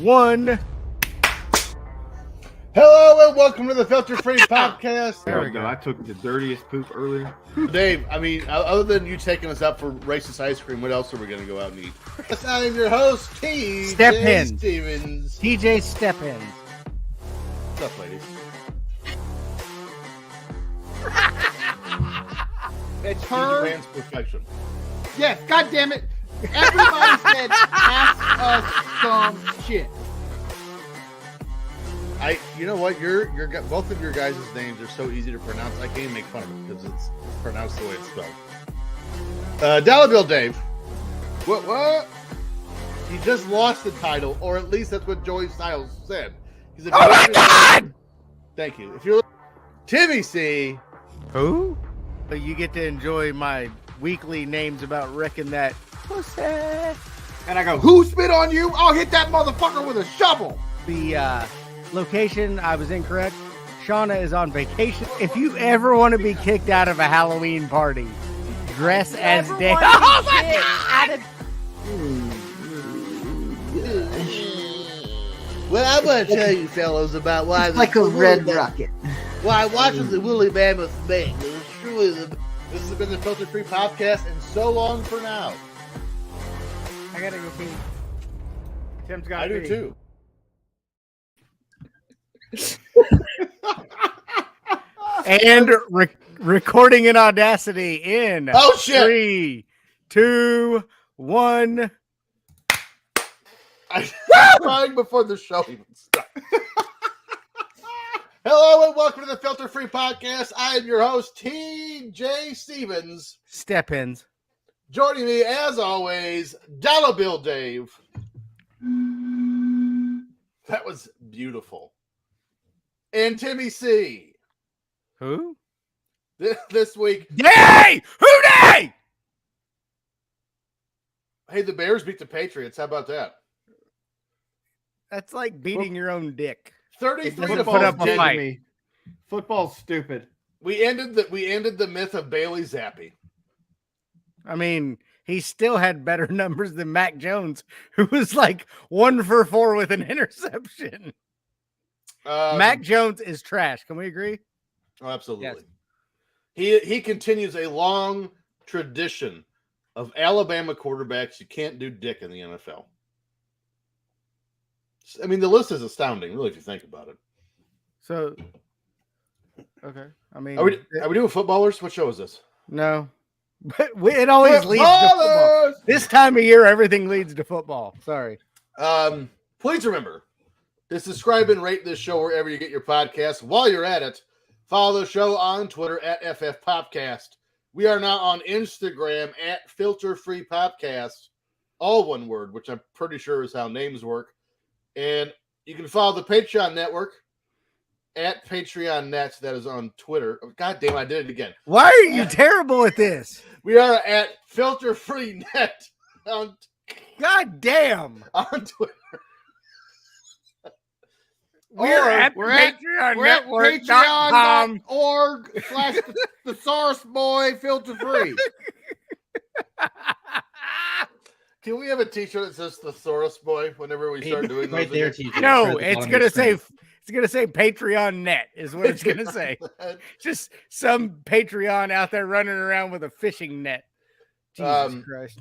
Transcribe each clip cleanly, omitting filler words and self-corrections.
1. Hello and welcome to the Filter Free Popcast. There we go. I took the dirtiest poop earlier. Dave, I mean, other than you taking us up for racist ice cream, what else are we going to go out and eat? I'm your host, TJ Stevens. TJ Step-In. What's up, ladies? It's TJ her. Brand's perfection. Yes, God damn it. Everybody said ask us some shit. You know what? Both of your guys' names are so easy to pronounce. I can't even make fun of it because it's pronounced the way it's spelled. Dollar Bill Dave. What? He just lost the title, or at least that's what Joey Styles said. He said, Oh my God! Thank you. If you're Timmy C. Who? But you get to enjoy my weekly names about wrecking that pussy. And I go, who spit on you? I'll hit that motherfucker with a shovel. The location, I was incorrect. Shauna is on vacation. If you ever want to be kicked out of a Halloween party, dress as Dave. Oh my God! Well, I'm going to tell you, fellas, about why It's like a red rocket. why watching the Woolly Mammoth Bank. This has been the Filter Free Podcast, and so long for now. I gotta go pee. Tim's got I do too. And recording in Audacity in Oh shit! 3, 2, 1. I'm crying before the show even starts. Hello and welcome to the Filter Free Podcast. I am your host, TJ Stevens. Step-Ins. Joining me, as always, Dollar Bill Dave. That was beautiful. And Timmy C. Who? This week. Day! Who day? Hey, the Bears beat the Patriots. How about that? That's like beating your own dick. 33 to Doesn't put up a 14. fight. Football's stupid. We ended the myth of Bailey Zappi. I mean, he still had better numbers than Mac Jones, who was like 1 for 4 with an interception. Mac Jones is trash. Can we agree? Oh, absolutely. Yes. He continues a long tradition of Alabama quarterbacks. You can't do dick in the NFL. I mean, the list is astounding, really, if you think about it. So, okay. I mean, Are we doing footballers? What show is this? no. But it always leads to football. This time of year, everything leads to football. Sorry. Please remember to subscribe and rate this show wherever you get your podcasts. While you're at it, follow the show on Twitter at FF Popcast. We are now on Instagram at Filter Free Popcast, all one word, which I'm pretty sure is how names work. And you can follow the Patreon network at PatreonNet. That is on Twitter. God damn, I did it again. Why are you terrible at this? We are at Filter Free Net on God damn. Twitter. We're at PatreonNetwork.com. Patreon.org/thesaurus boy filter free. Can we have a T-shirt that says Thesaurus Boy whenever we start doing those? Right there, again? TJ. No, it's gonna say Patreon Net is what it's gonna say. Just some Patreon out there running around with a fishing net. Jesus Christ.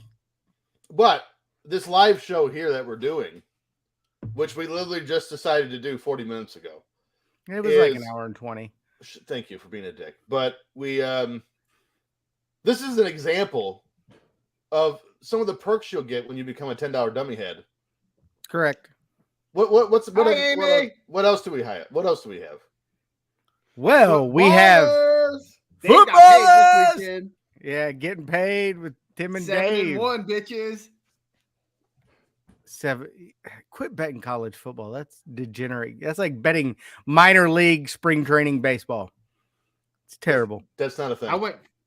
But this live show here that we're doing, which we literally just decided to do 40 minutes ago. It was like an hour and 20. Thank you for being a dick. But we this is an example of some of the perks you'll get when you become a $10 dummy head. Correct. What else do we have? What else do we have? Well, we have They got paid this weekend. getting paid with Tim and Dave. 7-1, bitches. 7. Quit betting college football. That's degenerate. That's like betting minor league spring training baseball. It's terrible. That's not a thing.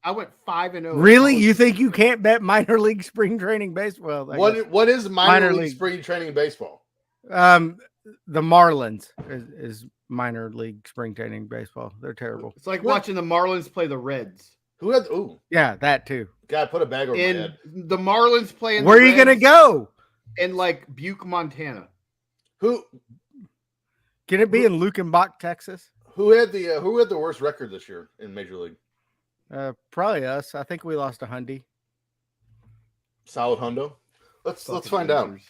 I went 5-0. Really? You think you can't bet minor league spring training baseball? What is minor league spring training baseball? The Marlins is minor league spring training baseball. They're terrible. It's like watching the Marlins play the Reds. Who had? Ooh, Yeah, that too. God, put a bag over my And head. the Marlins playing. Where are you gonna go? In like Butte, Montana. Who Can it be in Lukenbach, Texas? who had the worst record this year in Major League? Probably us. I think we lost a Hundy. Solid hundo. Let's Fucking find out. losers.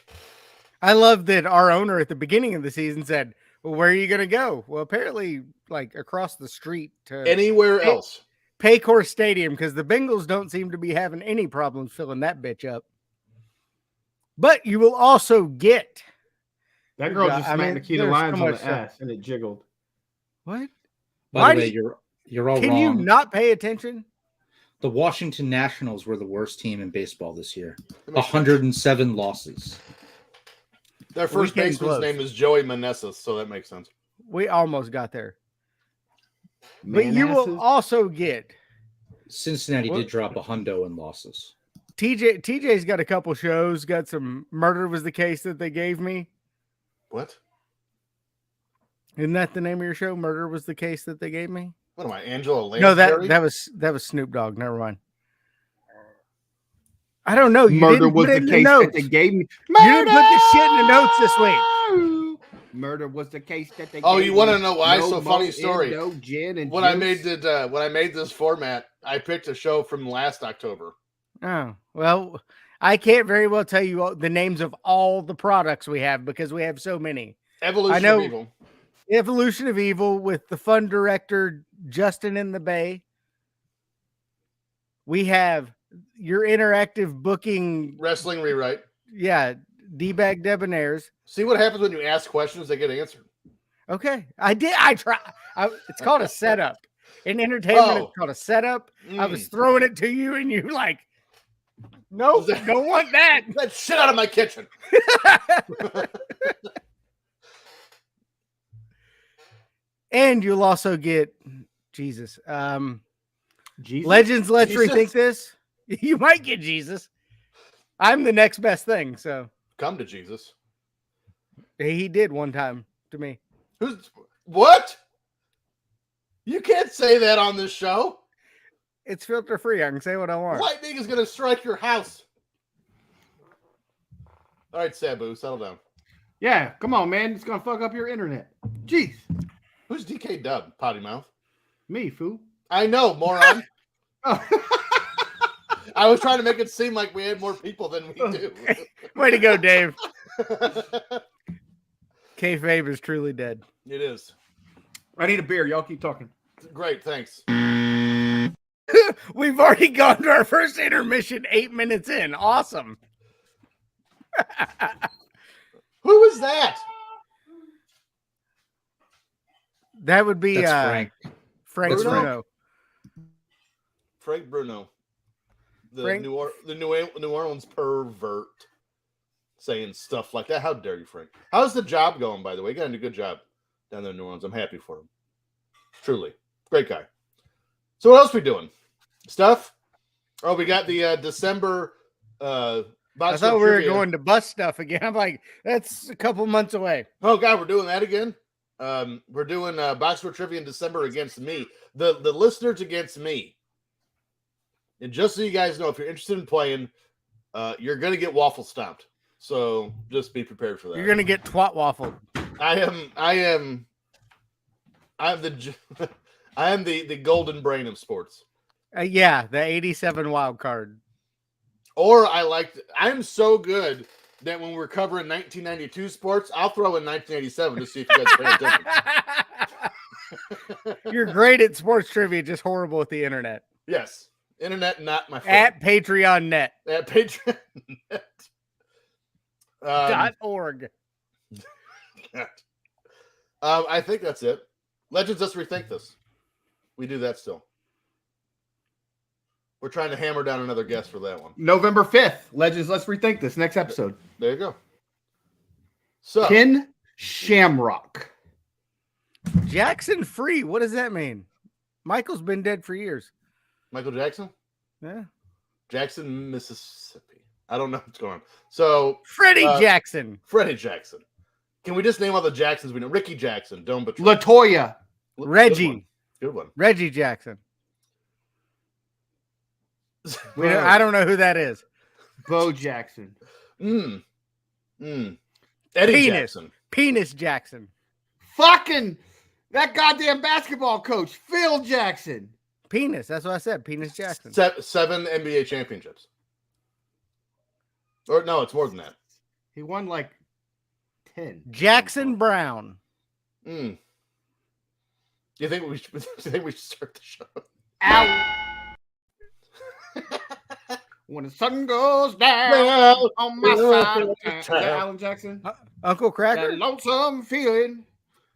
I love that our owner at the beginning of the season said, "Well, where are you going to go?" Well, apparently, like across the street to Anywhere else? Paycor Stadium, because the Bengals don't seem to be having any problems filling that bitch up. But you will also get That girl Yeah, just I smacked mean, Nikita there's Lyons so on much the stuff. ass and it jiggled. what? By Why the way, do you're all Can wrong. you not pay attention? The Washington Nationals were the worst team in baseball this year. That makes sense. 107 losses. Their first came baseman's close. name is Joey Meneses, so that makes sense. We almost got there. But you will Man-asses. also get Cincinnati What? did drop a hundo in losses. TJ's got a couple shows, got some Murder Was the Case that they gave me. What? Isn't that the name of your show? Murder Was the Case that they gave me? What am I, Angela No, Lansbury? that was Snoop Dogg. Never mind. I don't know. You Murder didn't was put it the in case the that notes. they gave me. You didn't put the shit in the notes this week. Murder was the case that they. Oh, gave you want to me. know why? No So funny mo- story. No gin and When I juice. made this format, I picked a show from last October. Oh, well, I can't very well tell you the names of all the products we have because we have so many. Evolution know. of Evil. Evolution of Evil with the fun director Justin in the Bay. We have your interactive booking, Wrestling Rewrite. yeah, D-Bag Debonaires. See what happens when you ask questions, they get answered. Okay, I did. I try. It's called a setup. In entertainment, Oh. it's called a setup. I was Mm. throwing it to you, and you like, nope, don't want that. That shit out of my kitchen. And you'll also get Jesus. Jesus. Legends, let's Jesus. rethink this. You might get Jesus. I'm the next best thing. So Come to Jesus. he did one time to me. Who's what? You can't say that on this show. It's filter free. I can say what I want. Lightning is going to strike your house. All right, Sabu, settle down. Yeah, come on, man. It's gonna fuck up your internet. Jeez, Who's DK Dub? Potty mouth. me fool. I know, moron. Oh. I was trying to make it seem like we had more people than we do. Way to go, Dave. Kayfabe is truly dead. It is. I need a beer. Y'all keep talking. Great, thanks. We've already gone to our first intermission 8 minutes in. Awesome. Who is that? That would be That's Frank. Frank Bruno? Bruno. Frank Bruno. The Frank- New Orleans pervert saying stuff like that. How dare you, Frank? How's the job going, by the way? You got a good job down there in New Orleans. I'm happy for him. Truly. Great guy. So what else we doing? Stuff? Oh, we got the December I thought we were going to bust stuff again. I'm like, that's a couple months away. Oh God, we're doing that again. We're doing box score trivia in December against me. The listeners against me. And just so you guys know, if you're interested in playing, you're gonna get waffle stomped. So just be prepared for that. You're gonna get twat waffled. I am the golden brain of sports. Yeah, the 87 wild card. Or I'm so good that when we're covering 1992 sports, I'll throw in 1987 to see if you guys pay attention. You're great at sports trivia, just horrible at the internet. Yes. Internet, not my friend. At Patreon net. At Patreon. .org. I think that's it. Legends, let's rethink this. We do that still. We're trying to hammer down another guest for that one. November 5th. Legends, let's rethink this next episode. There you go. So Ken Shamrock. Jackson Free. What does that mean? Michael's been dead for years. Michael Jackson? Yeah. Jackson, Mississippi. I don't know what's going on. So Freddie Jackson. Freddie Jackson. Can we just name all the Jacksons we know? Ricky Jackson, Don't Betray. Latoya. Reggie. Good one. Reggie Jackson. Good one. I don't know who that is. Bo Jackson. Eddie Penis. Jackson. Penis Jackson. Fucking that goddamn basketball coach, Phil Jackson. Penis. That's what I said. Penis Jackson. 7 NBA championships. Or no, it's more than that. He won like 10. Jackson Brown. Do you think we should start the show? Ow. When the sun goes down on my side of town. Is that Alan Jackson? Uncle Cracker. That lonesome feeling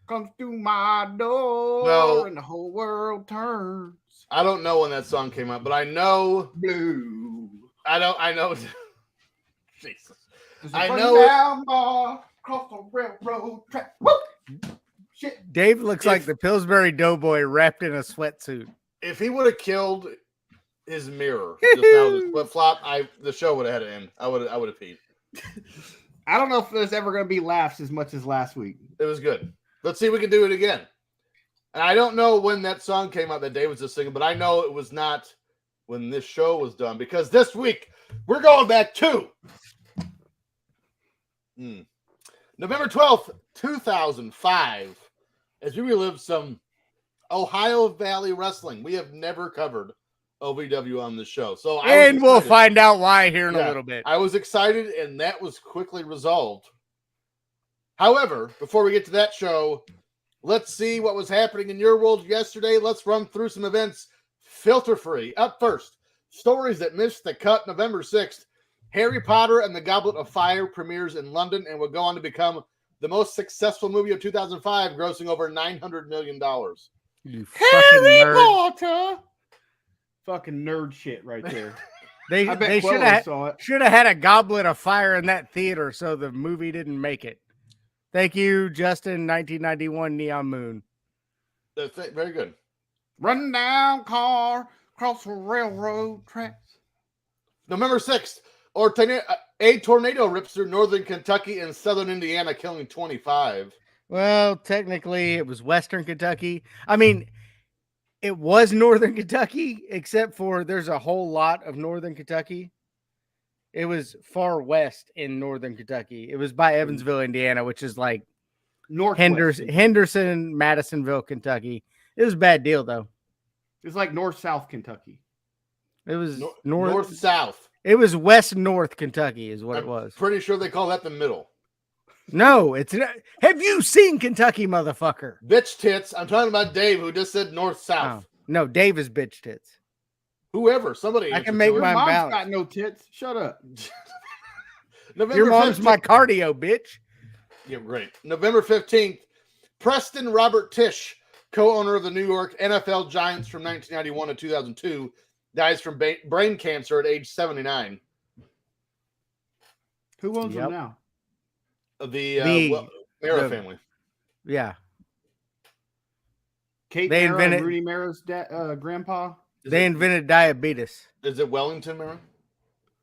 comes through my door No. and the whole world turns I don't know when that song came out, but I know. blue. I know. Jesus. There's I a know down bar across the railroad track. Woo! Shit. Dave looks like the Pillsbury Doughboy wrapped in a sweatsuit. If he would have killed his mirror just now with his flip flop, the show would have had to end. I would have peed. I don't know if there's ever going to be laughs as much as last week. It was good. Let's see if we can do it again. And I don't know when that song came out that Dave was just singing, but I know it was not when this show was done, because this week we're going back to November 12th, 2005, as we relive some Ohio Valley wrestling. We have never covered OVW on this show. So We'll find out why here in a little bit. I was excited, and that was quickly resolved. However, before we get to that show, let's see what was happening in your world yesterday. Let's run through some events filter-free. Up first, stories that missed the cut. November 6th, Harry Potter and the Goblet of Fire premieres in London and will go on to become the most successful movie of 2005, grossing over $900 million. You Harry nerd. Potter. Fucking nerd shit right there. They I bet should Queller saw it. have had a Goblet of Fire in that theater, so the movie didn't make it. Thank you, Justin. 1991 Neon Moon. That's it. Very good. Run down car across the railroad tracks. November 6th, a tornado rips through northern Kentucky and southern Indiana, killing 25. Well, technically, it was Western Kentucky. I mean, it was Northern Kentucky, except for there's a whole lot of Northern Kentucky. It was far west in Northern Kentucky. It was by Evansville, Indiana, which is like Henderson, Madisonville, Kentucky. It was a bad deal, though. It's like north-south Kentucky. It was North-south. It was west-north Kentucky is what it was. Pretty sure they call that the middle. No, it's not. Have you seen Kentucky, motherfucker? Bitch tits. I'm talking about Dave, who just said north-south. Oh, no, Dave is bitch tits. Whoever, somebody. I can make Your my mom's balance. got no tits. Shut up. Your mom's 15th. my cardio, bitch. Yeah, great. November 15th, Preston Robert Tisch, co-owner of the New York NFL Giants from 1991 to 2002, dies from brain cancer at age 79. Who owns them now? The Mara family. Yeah. Kate They Mara invented- and Rudy Mara's grandpa? They invented diabetes. Is it Wellington, Mara?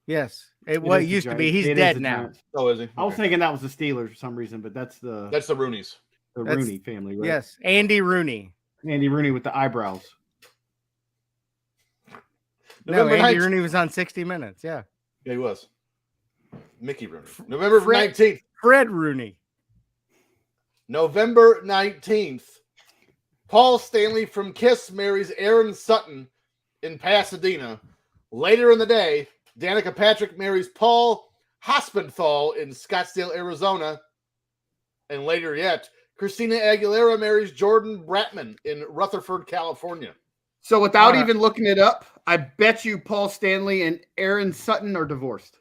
Yes. It is used the to be. Giants. He's It is dead the now. Giants. Oh, is he? I was Okay. thinking that was the Steelers for some reason, but that's the That's the Rooneys. Rooney family, right? Yes. Andy Rooney. Andy Rooney with the eyebrows. November No, Andy 19th. Rooney was on 60 Minutes. Yeah. Yeah, he was. Mickey Rooney. November Fred- 19th. Fred Rooney. November 19th. Paul Stanley from Kiss marries Erin Sutton in Pasadena. Later in the day, Danica Patrick marries Paul Hospenthal in Scottsdale, Arizona. And later yet, Christina Aguilera marries Jordan Bratman in Rutherford, California. So without even looking it up, I bet you Paul Stanley and Aaron Sutton are divorced.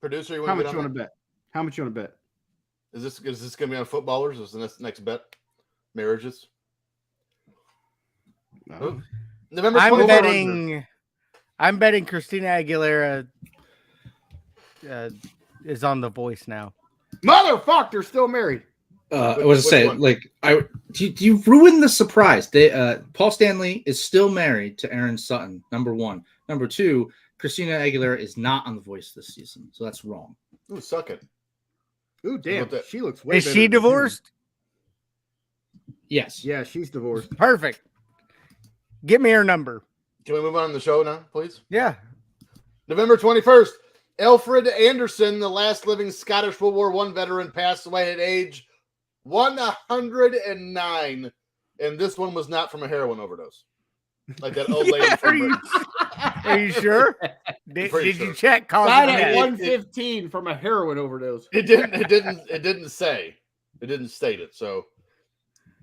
Producer, you How want much to you want to bet? How much you want to bet? Is this going to be on footballers? Is this the next bet? Marriages? No. November I'm 24th. betting Christina Aguilera is on The Voice now. Motherfucker, they're still married. I was Which saying, one? like, do you ruin the surprise? Paul Stanley is still married to Erin Sutton. Number one. Number two, Christina Aguilera is not on The Voice this season, so that's wrong. Ooh, suck it. Ooh, damn. about that? She looks way Is better she than divorced? Yes. you. Yeah, she's divorced. Perfect. Give me her number. Can we move on to the show now, please? Yeah. November 21st, Alfred Anderson, the last living Scottish World War I veteran, passed away at age 109. And this one was not from a heroin overdose. Like that old lady from Britain. Are you sure? Did Pretty you sure. check cause Died of at death? 115 from a heroin overdose. It didn't say. It didn't state it. So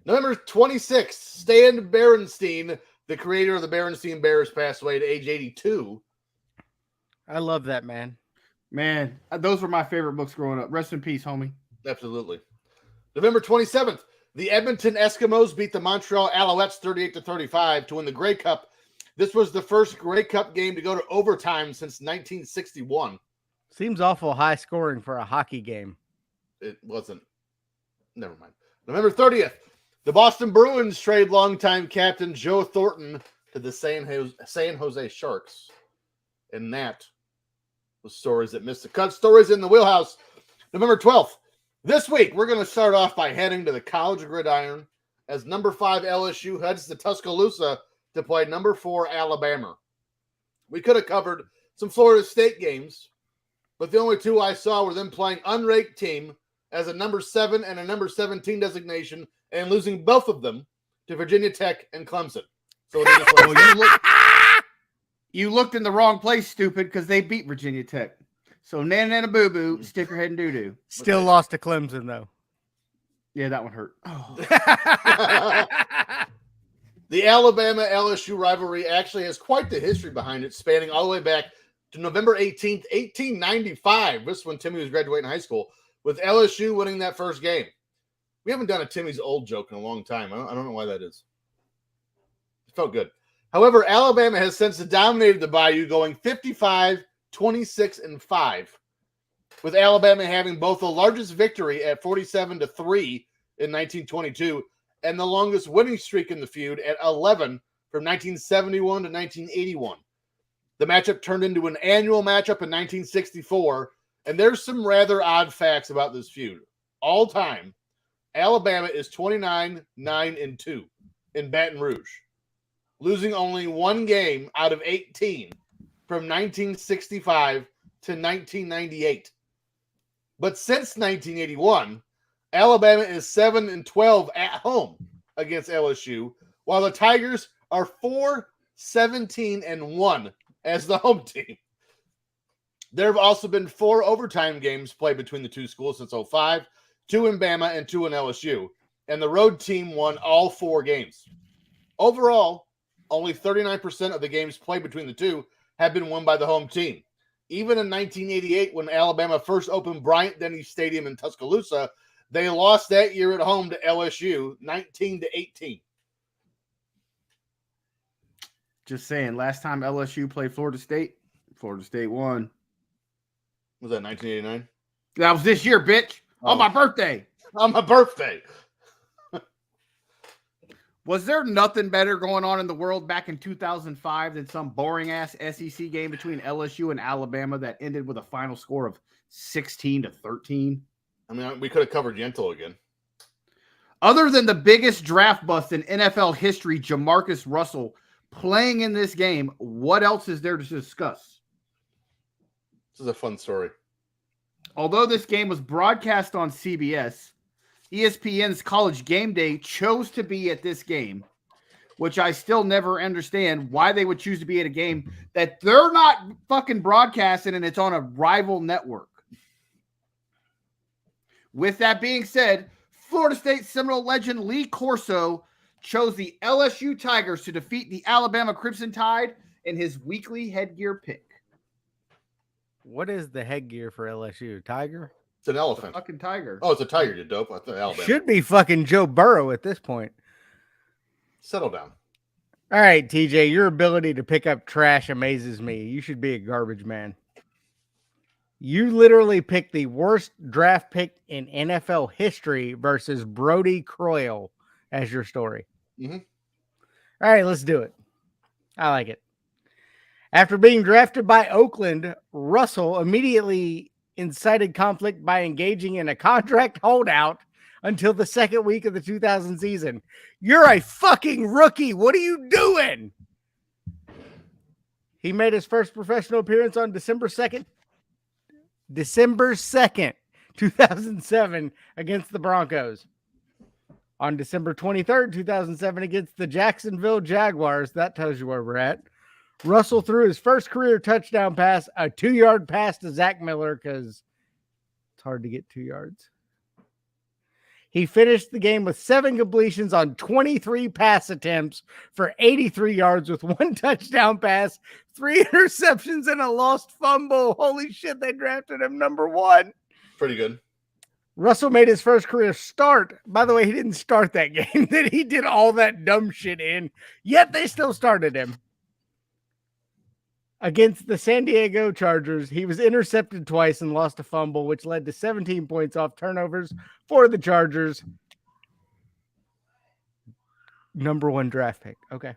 November 26th, Stan Berenstein, the creator of the Berenstein Bears, passed away at age 82. I love that, man. Man, those were my favorite books growing up. Rest in peace, homie. Absolutely. November 27th, the Edmonton Eskimos beat the Montreal Alouettes 38-35 to win the Grey Cup. This was the first Grey Cup game to go to overtime since 1961. Seems awful high scoring for a hockey game. It wasn't. Never mind. November 30th, the Boston Bruins trade longtime captain Joe Thornton to the San Jose Sharks. And that was stories that missed the cut. Stories in the wheelhouse. November 12th. This week, we're going to start off by heading to the College Gridiron as number 5 LSU heads to Tuscaloosa to play number 4 Alabama. We could have covered some Florida State games, but the only two I saw were them playing unranked team as a number 7 and a number 17 designation and losing both of them to Virginia Tech and Clemson. So You looked in the wrong place, stupid, because they beat Virginia Tech. So nana boo boo, stick your head in doo doo. Still lost to Clemson though. Yeah, that one hurt. Oh. The Alabama-LSU rivalry actually has quite the history behind it, spanning all the way back to November 18th, 1895. This is when Timmy was graduating high school, with LSU winning that first game. We haven't done a Timmy's old joke in a long time. I don't know why that is. It felt good. However, Alabama has since dominated the Bayou, going 55, 26, and 5, with Alabama having both the largest victory at 47-3 in 1922 and the longest winning streak in the feud at 11 from 1971 to 1981. The matchup turned into an annual matchup in 1964, and there's some rather odd facts about this feud. All time, Alabama is 29-9-2 in Baton Rouge, losing only one game out of 18 from 1965 to 1998. But since 1981, Alabama is 7-12 at home against LSU, while the Tigers are 4-17-1 as the home team. There have also been 4 overtime games played between the two schools since 2005, 2 in Bama and 2 in LSU, and the road team won all 4 games. Overall, only 39% of the games played between the two have been won by the home team. Even in 1988, when Alabama first opened Bryant-Denny Stadium in Tuscaloosa, they lost that year at home to LSU, 19-18. Just saying, last time LSU played Florida State won. Was that 1989? That was this year, bitch. On my birthday. On my birthday. Was there nothing better going on in the world back in 2005 than some boring-ass SEC game between LSU and Alabama that ended with a final score of 16-13? I mean, we could have covered Yentl again. Other than the biggest draft bust in NFL history, Jamarcus Russell, playing in this game, what else is there to discuss? This is a fun story. Although this game was broadcast on CBS, ESPN's College Game Day chose to be at this game, which I still never understand why they would choose to be at a game that they're not fucking broadcasting and it's on a rival network. With that being said, Florida State Seminole legend Lee Corso chose the LSU Tigers to defeat the Alabama Crimson Tide in his weekly headgear pick. What is the headgear for LSU? Tiger? It's an elephant. Fucking tiger. Oh, it's a tiger, you dope. I thought Alabama. Should be fucking Joe Burrow at this point. Settle down. All right, TJ, your ability to pick up trash amazes me. You should be a garbage man. You literally picked the worst draft pick in NFL history versus Brody Croyle as your story. Mm-hmm. All right, let's do it. I like it. After being drafted by Oakland, Russell immediately incited conflict by engaging in a contract holdout until the second week of the 2000 season. You're a fucking rookie. What are you doing? He made his first professional appearance on December 2nd, December 2nd, 2007 against the Broncos. On December 23rd, 2007 against the Jacksonville Jaguars. That tells you where we're at. Russell threw his first career touchdown pass, a 2-yard pass to Zach Miller because it's hard to get 2 yards. He finished the game with 7 completions on 23 pass attempts for 83 yards with 1 touchdown pass, 3 interceptions, and a lost fumble. Holy shit, they drafted him number 1. Pretty good. Russell made his first career start. By the way, he didn't start that game that he did all that dumb shit in, yet they still started him. Against the San Diego Chargers, he was intercepted twice and lost a fumble, which led to 17 points off turnovers for the Chargers. Number 1 draft pick. Okay.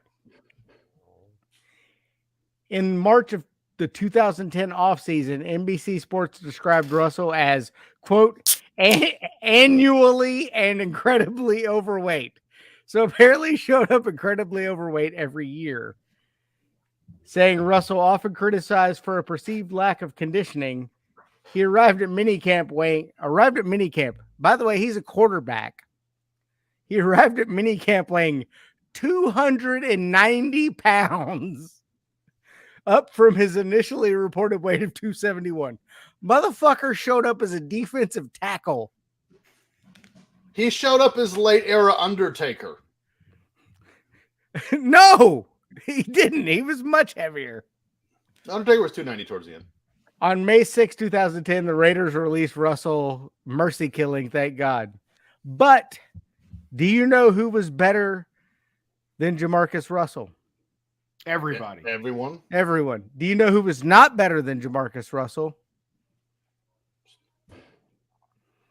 In March of the 2010 offseason, NBC Sports described Russell as, quote, annually and incredibly overweight. So apparently he showed up incredibly overweight every year. Saying Russell often criticized for a perceived lack of conditioning. He arrived at minicamp. By the way, he's a quarterback. He arrived at minicamp weighing 290 pounds, up from his initially reported weight of 271. Motherfucker showed up as a defensive tackle. He showed up as late era Undertaker. No, he didn't. He was much heavier. Undertaker was 290 towards the end. On May 6, 2010, the Raiders released Russell mercy killing, thank God. But do you know who was better than Jamarcus Russell? Everybody. Everyone. Do you know who was not better than Jamarcus Russell?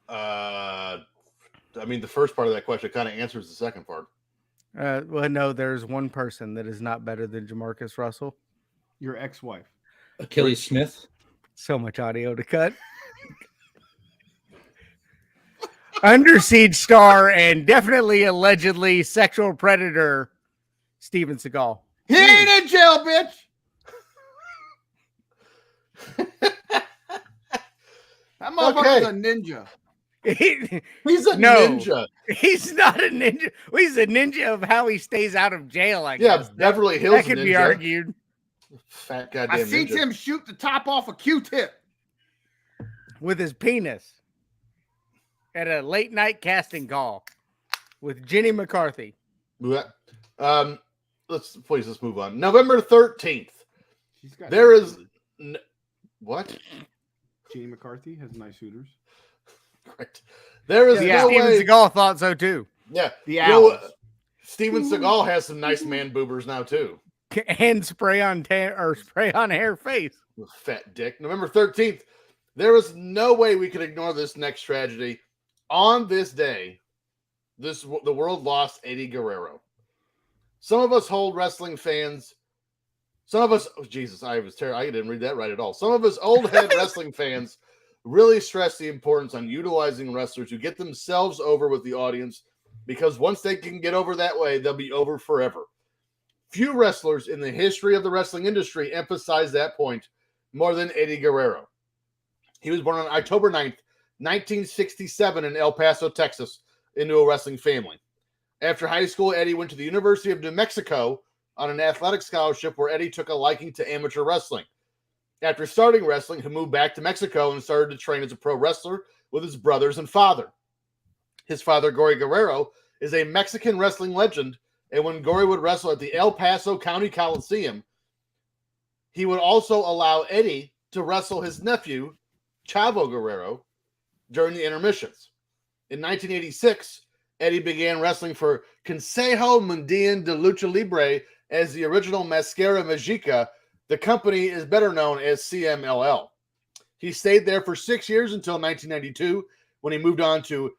I mean, the first part of that question kind of answers the second part. Well, no, there's one person that is not better than Jamarcus Russell. Your ex-wife. Achilles Smith. So much audio to cut. Under Siege star and definitely allegedly sexual predator Steven Seagal. He ain't in jail, bitch. That motherfucker's a ninja. He's a ninja. He's not a ninja. Well, he's a ninja of how he stays out of jail, I guess. Yeah, Beverly Hills that could ninja. be argued. Fat goddamn I seen ninja. him shoot the top off a Q-tip. With his penis. At a late night casting call. With Jenny McCarthy. Let's move on. November 13th. There is... What? Jenny McCarthy has nice hooters. Right. There is no Steven way... Seagal thought so too. Yeah. The owls. Steven Seagal has some nice man boobers now too. And spray on hair face. Fat dick. November 13th. There is no way we could ignore this next tragedy. On this day, the world lost Eddie Guerrero. Some of us old wrestling fans, some of us, oh, Jesus, I was terrible. I didn't read that right at all. Some of us old head wrestling fans really stress the importance on utilizing wrestlers who get themselves over with the audience, because once they can get over that way, they'll be over forever. Few wrestlers in the history of the wrestling industry emphasize that point more than Eddie Guerrero. He was born on October 9th, 1967 in El Paso, Texas, into a wrestling family. After high school, Eddie went to the University of New Mexico on an athletic scholarship where Eddie took a liking to amateur wrestling. After starting wrestling, he moved back to Mexico and started to train as a pro wrestler with his brothers and father. His father, Gory Guerrero, is a Mexican wrestling legend, and when Gory would wrestle at the El Paso County Coliseum, he would also allow Eddie to wrestle his nephew, Chavo Guerrero, during the intermissions. In 1986, Eddie began wrestling for Consejo Mundial de Lucha Libre as the original Mascara Magica. The company is better known as CMLL. He stayed there for 6 years until 1992, when he moved on to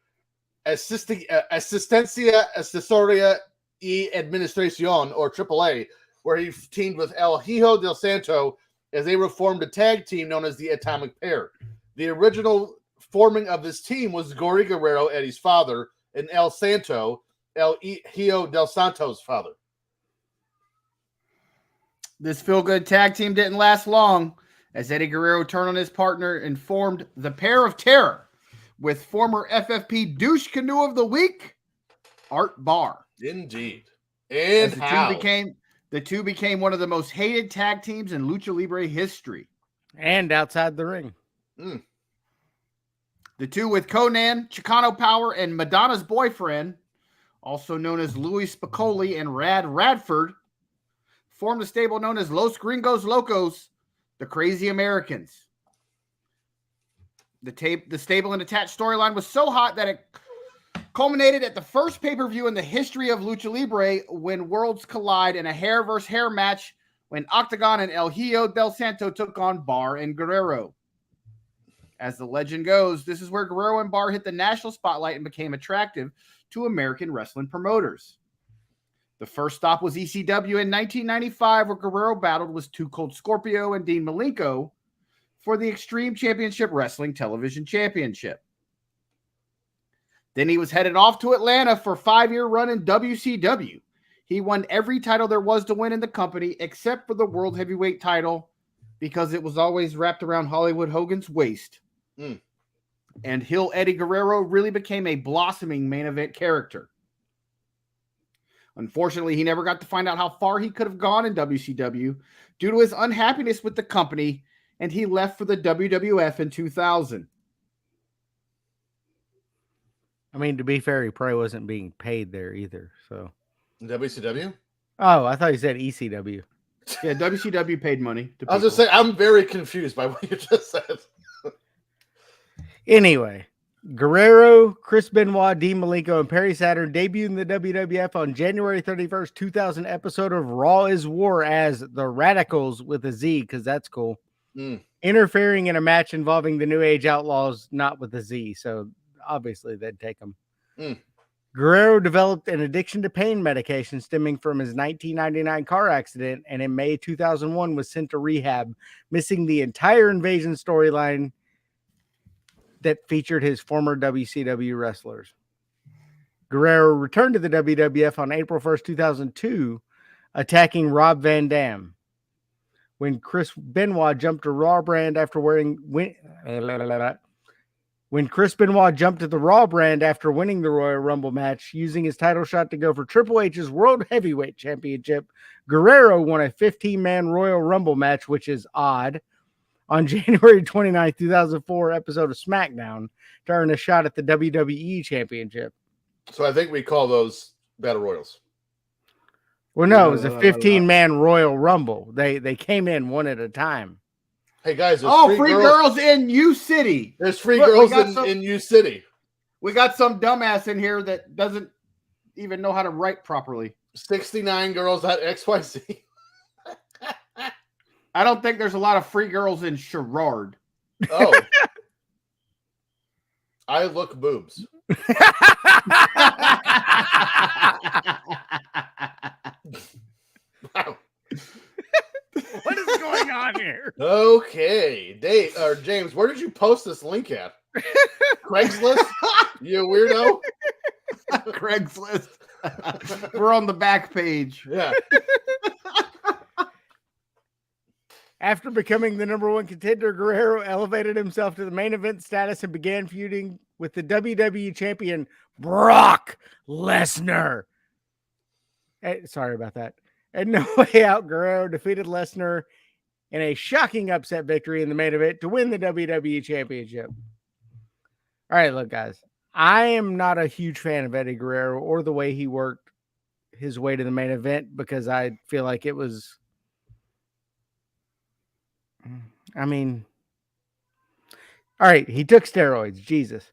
Asistencia Asesoría y Administración, or AAA, where he teamed with El Hijo del Santo as they reformed a tag team known as the Atomic Pair. The original forming of this team was Gory Guerrero, Eddie's father, and El Santo, El Hijo del Santo's father. This feel-good tag team didn't last long, as Eddie Guerrero turned on his partner and formed the Pair of Terror with former FFP Douche Canoe of the Week, Art Barr. Indeed. And the two became one of the most hated tag teams in Lucha Libre history. And outside the ring. The two with Conan, Chicano Power, and Madonna's boyfriend, also known as Louis Spicoli and Rad Radford, formed a stable known as Los Gringos Locos, the Crazy Americans. The stable and attached storyline was so hot that it culminated at the first pay-per-view in the history of Lucha Libre when worlds collide in a hair versus hair match when Octagon and El Hijo del Santo took on Barr and Guerrero. As the legend goes, this is where Guerrero and Barr hit the national spotlight and became attractive to American wrestling promoters. The first stop was ECW in 1995, where Guerrero battled with Too Cold Scorpio and Dean Malenko for the Extreme Championship Wrestling Television Championship. Then he was headed off to Atlanta for a 5-year run in WCW. He won every title there was to win in the company except for the World Heavyweight title because it was always wrapped around Hollywood Hogan's waist. And Hill Eddie Guerrero really became a blossoming main event character. Unfortunately, he never got to find out how far he could have gone in WCW due to his unhappiness with the company, and he left for the WWF in 2000. I mean, to be fair, he probably wasn't being paid there either. So WCW? Oh, I thought you said ECW. Yeah, WCW paid money to I was just saying, I'm very confused by what you just said. Anyway, Guerrero, Chris Benoit, Dean Malenko, and Perry Saturn debuted in the WWF on January 31st, 2000 episode of Raw is War as the Radicals with a Z, because that's cool. Interfering in a match involving the New Age Outlaws, not with a Z, so obviously they'd take them. Guerrero developed an addiction to pain medication stemming from his 1999 car accident, and in May 2001 was sent to rehab, missing the entire Invasion storyline that featured his former WCW wrestlers. Guerrero returned to the WWF on April 1st, 2002, attacking Rob Van Dam. When Chris Benoit jumped to Raw brand after winning the Raw brand after winning the Royal Rumble match, using his title shot to go for Triple H's World Heavyweight Championship, Guerrero won a 15-man Royal Rumble match, which is odd, on January 29, 2004 episode of SmackDown to earn a shot at the WWE Championship. So I think we call those Battle Royals. Well, no, it was a 15-man Royal Rumble. They came in one at a time. Hey, guys. Free girls in U City. There's free girls in U City. We got some dumbass in here that doesn't even know how to write properly. 69 girls at XYZ. I don't think there's a lot of free girls in Sherrard. Oh. I look boobs. Wow. What is going on here? Okay. James, where did you post this link at? Craigslist? You weirdo? Craigslist. We're on the back page. Yeah. After becoming the number one contender, Guerrero elevated himself to the main event status and began feuding with the WWE champion Brock Lesnar. Sorry about that. At No Way Out, Guerrero defeated Lesnar in a shocking upset victory in the main event to win the WWE championship. All right, look, guys. I am not a huge fan of Eddie Guerrero or the way he worked his way to the main event because I feel like it was... I mean, all right, he took steroids, Jesus.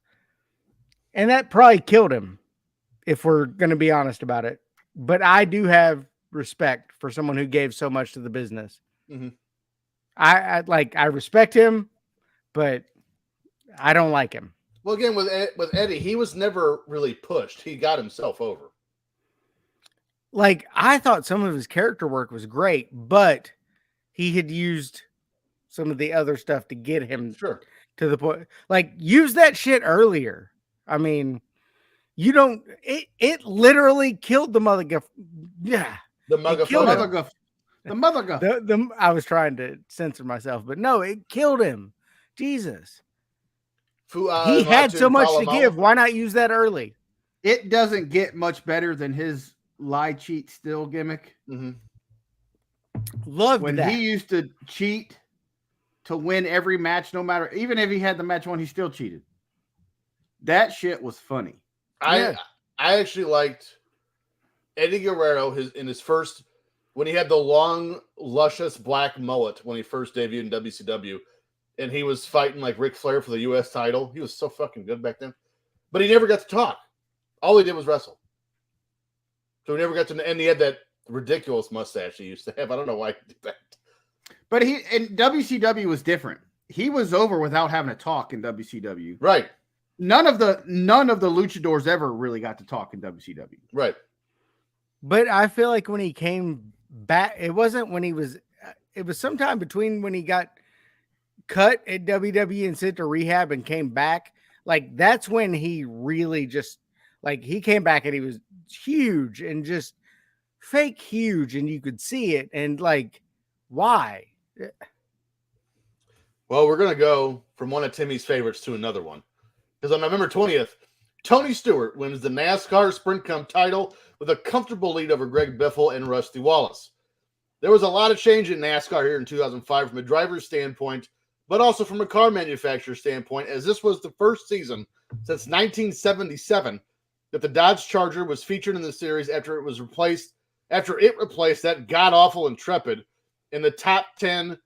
And that probably killed him, if we're going to be honest about it. But I do have respect for someone who gave so much to the business. I respect him, but I don't like him. Well, again, with Eddie, he was never really pushed. He got himself over. Like, I thought some of his character work was great, but he had used some of the other stuff to get him to the point. Like, use that shit earlier. I mean, you don't. It literally killed the mother. Yeah, the The mother gun. I was trying to censor myself, but no, it killed him. Jesus. He had so much to give. Why not use that early? It doesn't get much better than his lie, cheat, steal gimmick. Mm-hmm. Loved when that. he used to cheat to win every match, no matter, even if he had the match won, he still cheated. That shit was funny. I actually liked Eddie Guerrero in his first, when he had the long, luscious black mullet when he first debuted in WCW, and he was fighting like Ric Flair for the U.S. title. He was so fucking good back then. But he never got to talk. All he did was wrestle. So he never got to, and he had that ridiculous mustache he used to have. I don't know why he did that. But WCW was different. He was over without having to talk in WCW. Right. None of the luchadors ever really got to talk in WCW. Right. But I feel like when he came back, it wasn't when he was, it was sometime between when he got cut at WWE and sent to rehab and came back. Like, that's when he really just, like, he came back and he was huge and just fake huge, and you could see it. And, like, why? Well, we're going to go from one of Timmy's favorites to another one. Because on November 20th, Tony Stewart wins the NASCAR Sprint Cup title with a comfortable lead over Greg Biffle and Rusty Wallace. There was a lot of change in NASCAR here in 2005 from a driver's standpoint, but also from a car manufacturer's standpoint, as this was the first season since 1977 that the Dodge Charger was featured in the series after it replaced that god-awful Intrepid in the top 10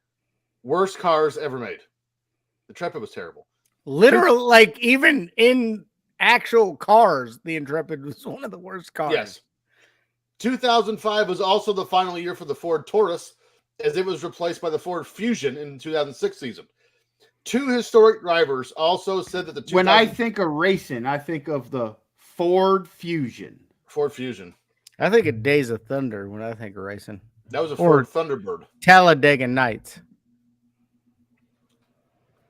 worst cars ever made. The Intrepid was terrible. Literally, like, even in actual cars, the Intrepid was one of the worst cars. Yes. 2005 was also the final year for the Ford Taurus, as it was replaced by the Ford Fusion in the 2006 season. Two historic drivers also said that the when I think of racing, I think of the Ford Fusion. Ford Fusion. I think of Days of Thunder when I think of racing. That was a Ford Thunderbird. Talladega Nights.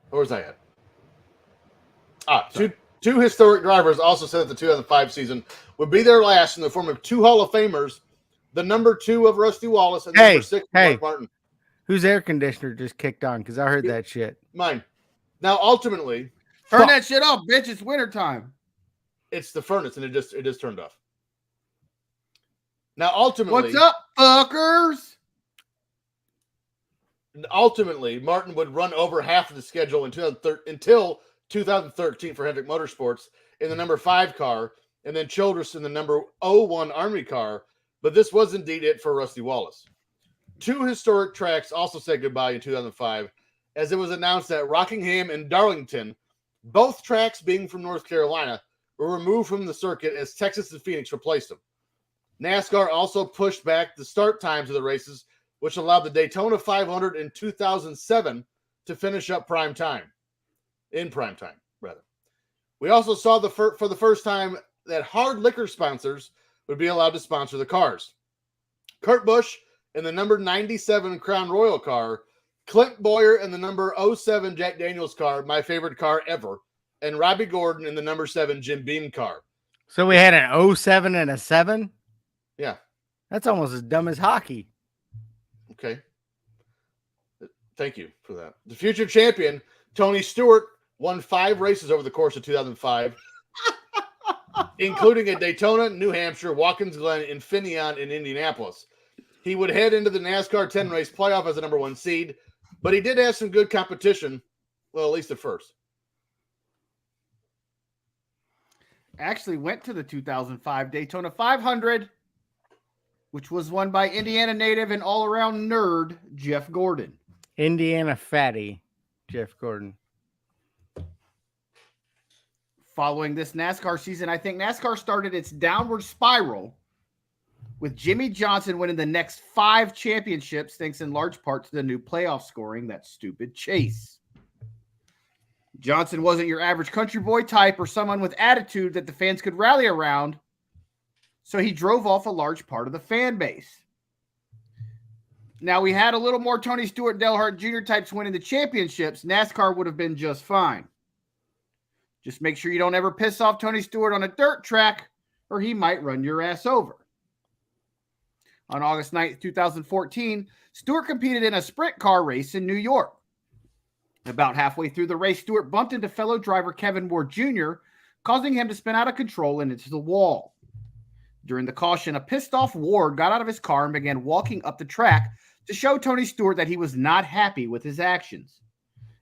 Where's that at? Two historic drivers also said that the 2005 season would be their last in the form of two Hall of Famers, the number 2 of Rusty Wallace and number 6 of Mark Martin. Whose air conditioner just kicked on? Because I heard that shit. Mine. Now, ultimately, turn that shit off, bitch. It's wintertime. It's the furnace, and it just turned off. Now, ultimately, what's up, fuckers? Ultimately, Martin would run over half of the schedule until 2013 for Hendrick Motorsports in the number 5 car, and then Childress in the number 01 Army car. But this was indeed it for Rusty Wallace. Two historic tracks also said goodbye in 2005, as it was announced that Rockingham and Darlington, both tracks being from North Carolina, were removed from the circuit as Texas and Phoenix replaced them. NASCAR also pushed back the start times of the races, which allowed the Daytona 500 in 2007 to finish up prime time. We also saw for the first time that hard liquor sponsors would be allowed to sponsor the cars. Kurt Busch in the number 97 Crown Royal car, Clint Boyer in the number 07 Jack Daniels car, my favorite car ever, and Robbie Gordon in the number 7 Jim Beam car. So we had an 07 and a 7? Yeah. That's almost as dumb as hockey. Okay. Thank you for that. The future champion, Tony Stewart, won 5 races over the course of 2005, including at Daytona, New Hampshire, Watkins Glen, Infineon, and Indianapolis. He would head into the NASCAR 10 race playoff as the number 1 seed, but he did have some good competition, well, at least at first. Actually went to the 2005 Daytona 500, which was won by Indiana native and all-around nerd Jeff Gordon. Indiana fatty Jeff Gordon. Following this NASCAR season, I think NASCAR started its downward spiral with Jimmy Johnson winning the next 5 championships, thanks in large part to the new playoff scoring, that stupid chase. Johnson wasn't your average country boy type or someone with attitude that the fans could rally around, so he drove off a large part of the fan base. Now, we had a little more Tony Stewart, Dale Earnhardt Jr. types winning the championships, NASCAR would have been just fine. Just make sure you don't ever piss off Tony Stewart on a dirt track, or he might run your ass over. On August 9th, 2014, Stewart competed in a sprint car race in New York. About halfway through the race, Stewart bumped into fellow driver Kevin Ward Jr., causing him to spin out of control and into the wall. During the caution, a pissed-off Ward got out of his car and began walking up the track to show Tony Stewart that he was not happy with his actions.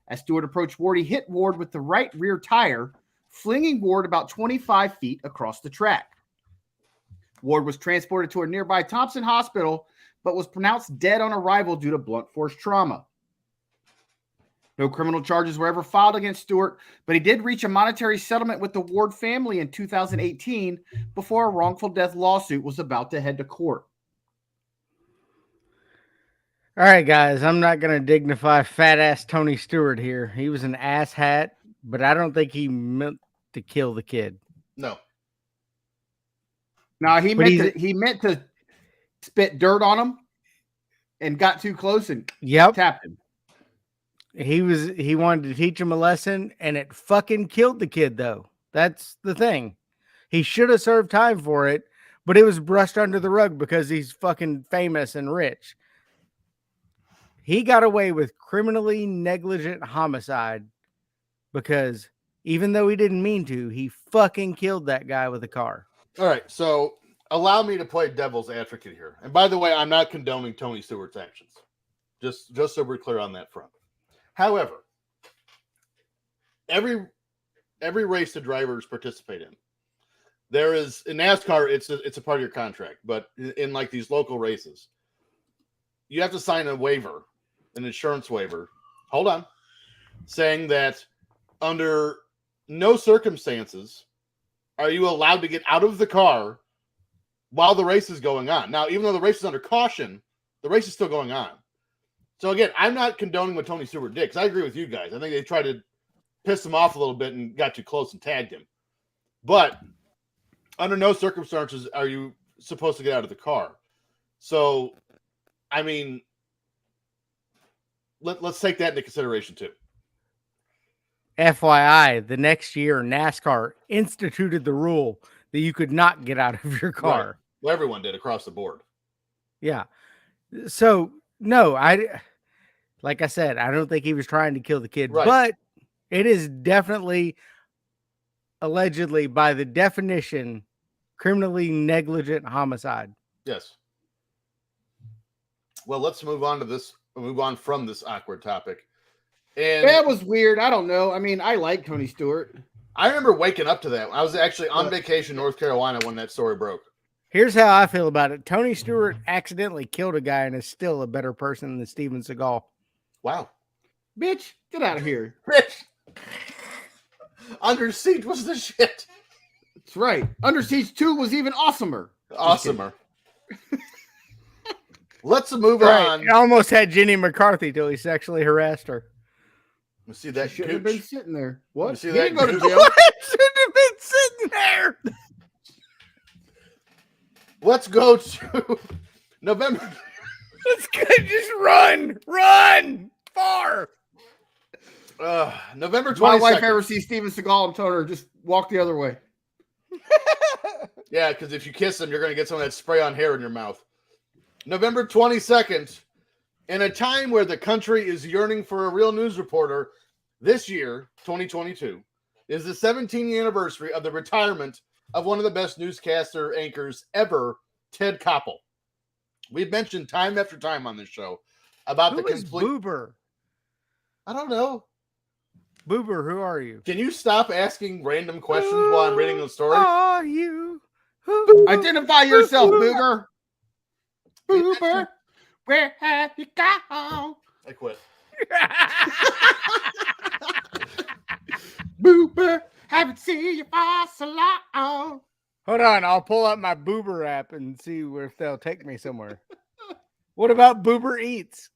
As Stewart approached Ward, he hit Ward with the right rear tire, flinging Ward about 25 feet across the track. Ward was transported to a nearby Thompson Hospital, but was pronounced dead on arrival due to blunt force trauma. No criminal charges were ever filed against Stewart, but he did reach a monetary settlement with the Ward family in 2018 before a wrongful death lawsuit was about to head to court. All right, guys, I'm not going to dignify fat-ass Tony Stewart here. He was an asshat, but I don't think he meant to kill the kid. No. No, he meant to spit dirt on him and got too close and tapped him. He wanted to teach him a lesson, and it fucking killed the kid, though. That's the thing. He should have served time for it, but it was brushed under the rug because he's fucking famous and rich. He got away with criminally negligent homicide because even though he didn't mean to, he fucking killed that guy with a car. All right, so allow me to play devil's advocate here. And by the way, I'm not condoning Tony Stewart's actions. Just so we're clear on that front. However, every race the drivers participate in, there is in NASCAR, it's a part of your contract, but in like these local races, you have to sign a waiver, an insurance waiver. Hold on, saying that under no circumstances are you allowed to get out of the car while the race is going on. Now, even though the race is under caution, the race is still going on. So again, I'm not condoning what Tony Stewart did, because I agree with you guys. I think they tried to piss him off a little bit and got too close and tagged him. But under no circumstances are you supposed to get out of the car. So, I mean, let's take that into consideration too. FYI, the next year, NASCAR instituted the rule that you could not get out of your car. Right. Well, everyone did across the board. Yeah. So, no, like I said, I don't think he was trying to kill the kid, right. But it is definitely, allegedly, by the definition, criminally negligent homicide. Yes. Well, let's move on to this. Move on from this awkward topic. And that was weird. I don't know. I mean, I like Tony Stewart. I remember waking up to that. I was actually on vacation in North Carolina when that story broke. Here's how I feel about it. Tony Stewart accidentally killed a guy and is still a better person than Steven Seagal. Wow. Bitch, get out of here. Bitch. Under Siege was the shit. That's right. Under Siege 2 was even awesomer. Awesomer. Let's move on. He almost had Jenny McCarthy till he sexually harassed her. Let's see that. Should have been sitting there. What? See He that didn't go to gooch? jail. Should have been sitting there. Let's go to November. Let's go. Just run far. November 22nd. My wife ever sees Steven Seagal and told her just walk the other way. Yeah, because if you kiss him, you're going to get some of that spray on hair in your mouth. November 22nd, in a time where the country is yearning for a real news reporter, this year, 2022, is the 17th anniversary of the retirement of one of the best newscaster anchors ever, Ted Koppel. We've mentioned time after time on this show about Who the is complete. Boober? I don't know. Boober, who are you? Can you stop asking random questions while I'm reading the story? Are you? Identify yourself, Booger. Boober, where have you gone? I quit. Boober, haven't seen you for so long. Hold on, I'll pull up my Boober app and see if they'll take me somewhere. What about Boober Eats?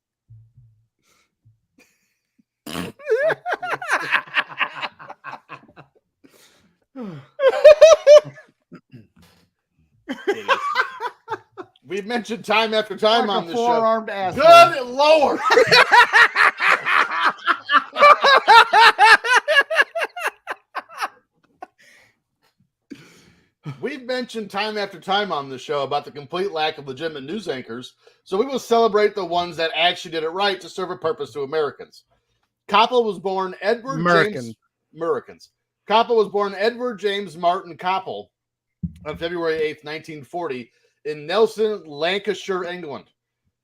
We've mentioned time after time Like on a this show. four-armed asshole. Good Lord. We've mentioned mentioned time after time on the show about the complete lack of legitimate news anchors, so we will celebrate the ones that actually did it right to serve a purpose to Americans. Koppel was born Edward James Americans. Koppel was born Edward James Martin Koppel on February 8th, 1940, in Nelson, Lancashire, England.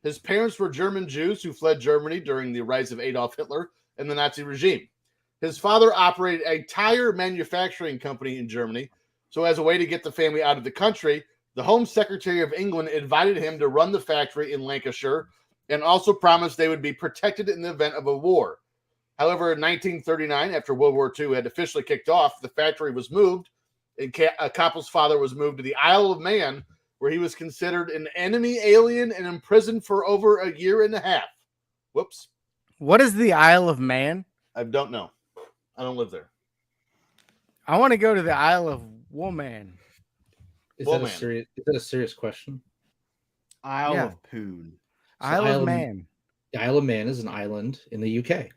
His parents were German Jews who fled Germany during the rise of Adolf Hitler and the Nazi regime. His father operated a tire manufacturing company in Germany, so as a way to get the family out of the country, the Home Secretary of England invited him to run the factory in Lancashire and also promised they would be protected in the event of a war. However, in 1939, after World War II had officially kicked off, the factory was moved, and Koppel's father was moved to the Isle of Man, where he was considered an enemy alien and imprisoned for over a year and a half. Whoops. What is the Isle of Man? I don't know. I don't live there. I want to go to the Isle of Woman. Is that a serious question? Isle of Poon. So Isle of Man. The Isle of Man is an island in the UK.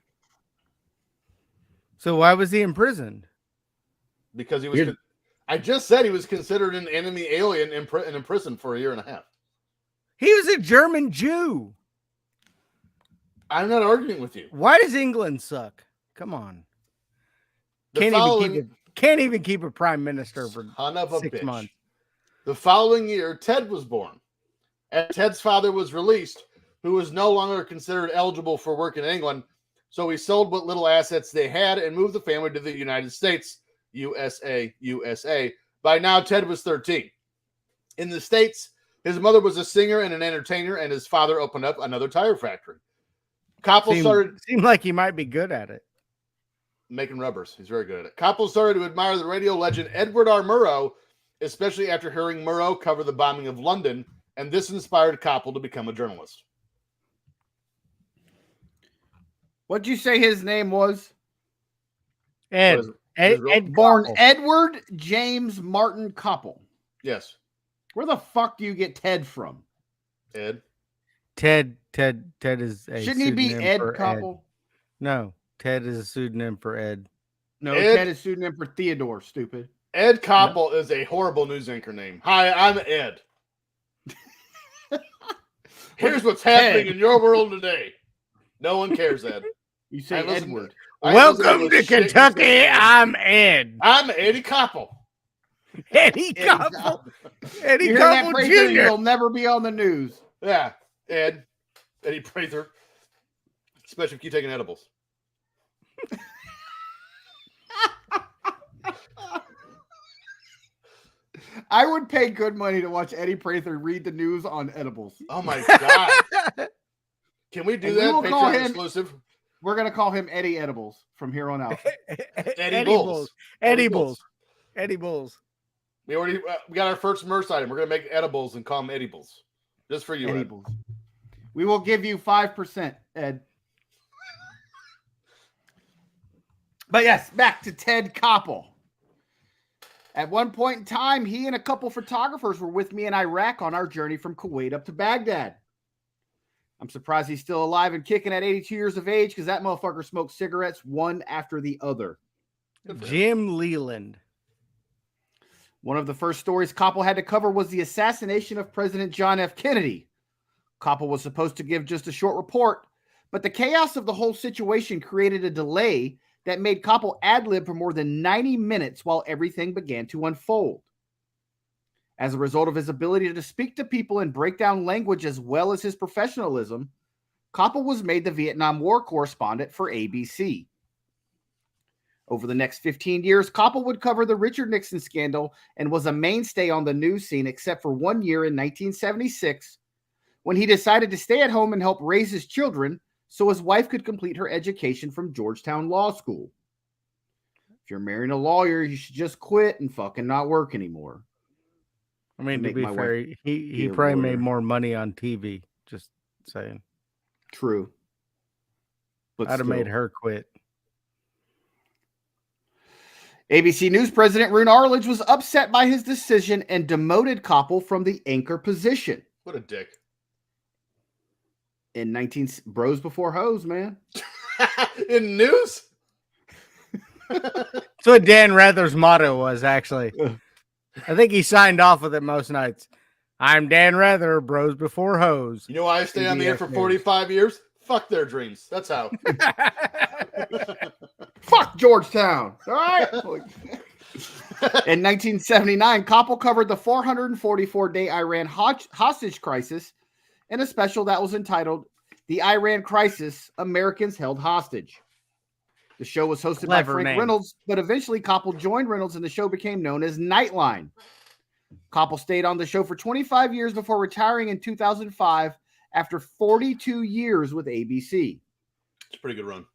So why was he imprisoned? Because he was. I just said he was considered an enemy alien and imprisoned for a year and a half. He was a German Jew. I'm not arguing with you. Why does England suck? Come on. Can't even keep a prime minister for 6 months. The following year, Ted was born. And Ted's father was released, who was no longer considered eligible for work in England, so he sold what little assets they had and moved the family to the United States, USA. By now, Ted was 13. In the States, his mother was a singer and an entertainer, and his father opened up another tire factory. Koppel seemed like he might be good at it. Making rubbers. He's very good at it. Koppel started to admire the radio legend Edward R. Murrow, especially after hearing Murrow cover the bombing of London, and this inspired Koppel to become a journalist. What'd you say his name was? Ed Born Edward James Martin Koppel. Yes. Where the fuck do you get Ted from? Ed. Ted is a Shouldn't he be Ed Koppel? No, Ted is a pseudonym for Ed. No, Ted is a pseudonym for Theodore, stupid. Ed Koppel is a horrible news anchor name. Hi, I'm Ed. Here's what's happening in your world today. No one cares, Ed. You say Edward. Welcome to Kentucky. I'm Ed. I'm Eddie Koppel. Eddie Koppel. Eddie Koppel Jr. You'll never be on the news. Yeah, Ed. Eddie Prather. Especially if you taking edibles. I would pay good money to watch Eddie Prather read the news on edibles. Oh my God. Can we do that? Patreon exclusive. We're going to call him Eddie Edibles from here on out. Eddie Bulls. Eddie Bulls. Eddie Bulls. We got our first merch item. We're going to make edibles and call them Eddie Bulls. Just for you, Ed. We will give you 5%, Ed. But yes, back to Ted Koppel. At one point in time, he and a couple photographers were with me in Iraq on our journey from Kuwait up to Baghdad. I'm surprised he's still alive and kicking at 82 years of age because that motherfucker smoked cigarettes one after the other. Jim Leland. One of the first stories Koppel had to cover was the assassination of President John F. Kennedy. Koppel was supposed to give just a short report, but the chaos of the whole situation created a delay that made Koppel ad-lib for more than 90 minutes while everything began to unfold. As a result of his ability to speak to people and break down language as well as his professionalism, Koppel was made the Vietnam War correspondent for ABC. Over the next 15 years, Koppel would cover the Richard Nixon scandal and was a mainstay on the news scene except for 1 year in 1976 when he decided to stay at home and help raise his children so his wife could complete her education from Georgetown Law School. If you're marrying a lawyer, you should just quit and fucking not work anymore. I mean, to be fair, he probably made more money on TV. Just saying. True. But I'd have made her quit. ABC News president Roone Arledge was upset by his decision and demoted Koppel from the anchor position. What a dick. In bros before hoes, man. In news? That's what Dan Rather's motto was, actually. I think he signed off with it most nights. I'm Dan Rather, bros before hoes. You know why I stay on the air for 45 years? Fuck their dreams. That's how. Fuck Georgetown. All right. In 1979, Koppel covered the 444-day Iran hostage crisis in a special that was entitled The Iran Crisis, Americans Held Hostage. The show was hosted by Frank Reynolds, but eventually Koppel joined Reynolds and the show became known as Nightline. Koppel stayed on the show for 25 years before retiring in 2005 after 42 years with ABC. It's a pretty good run.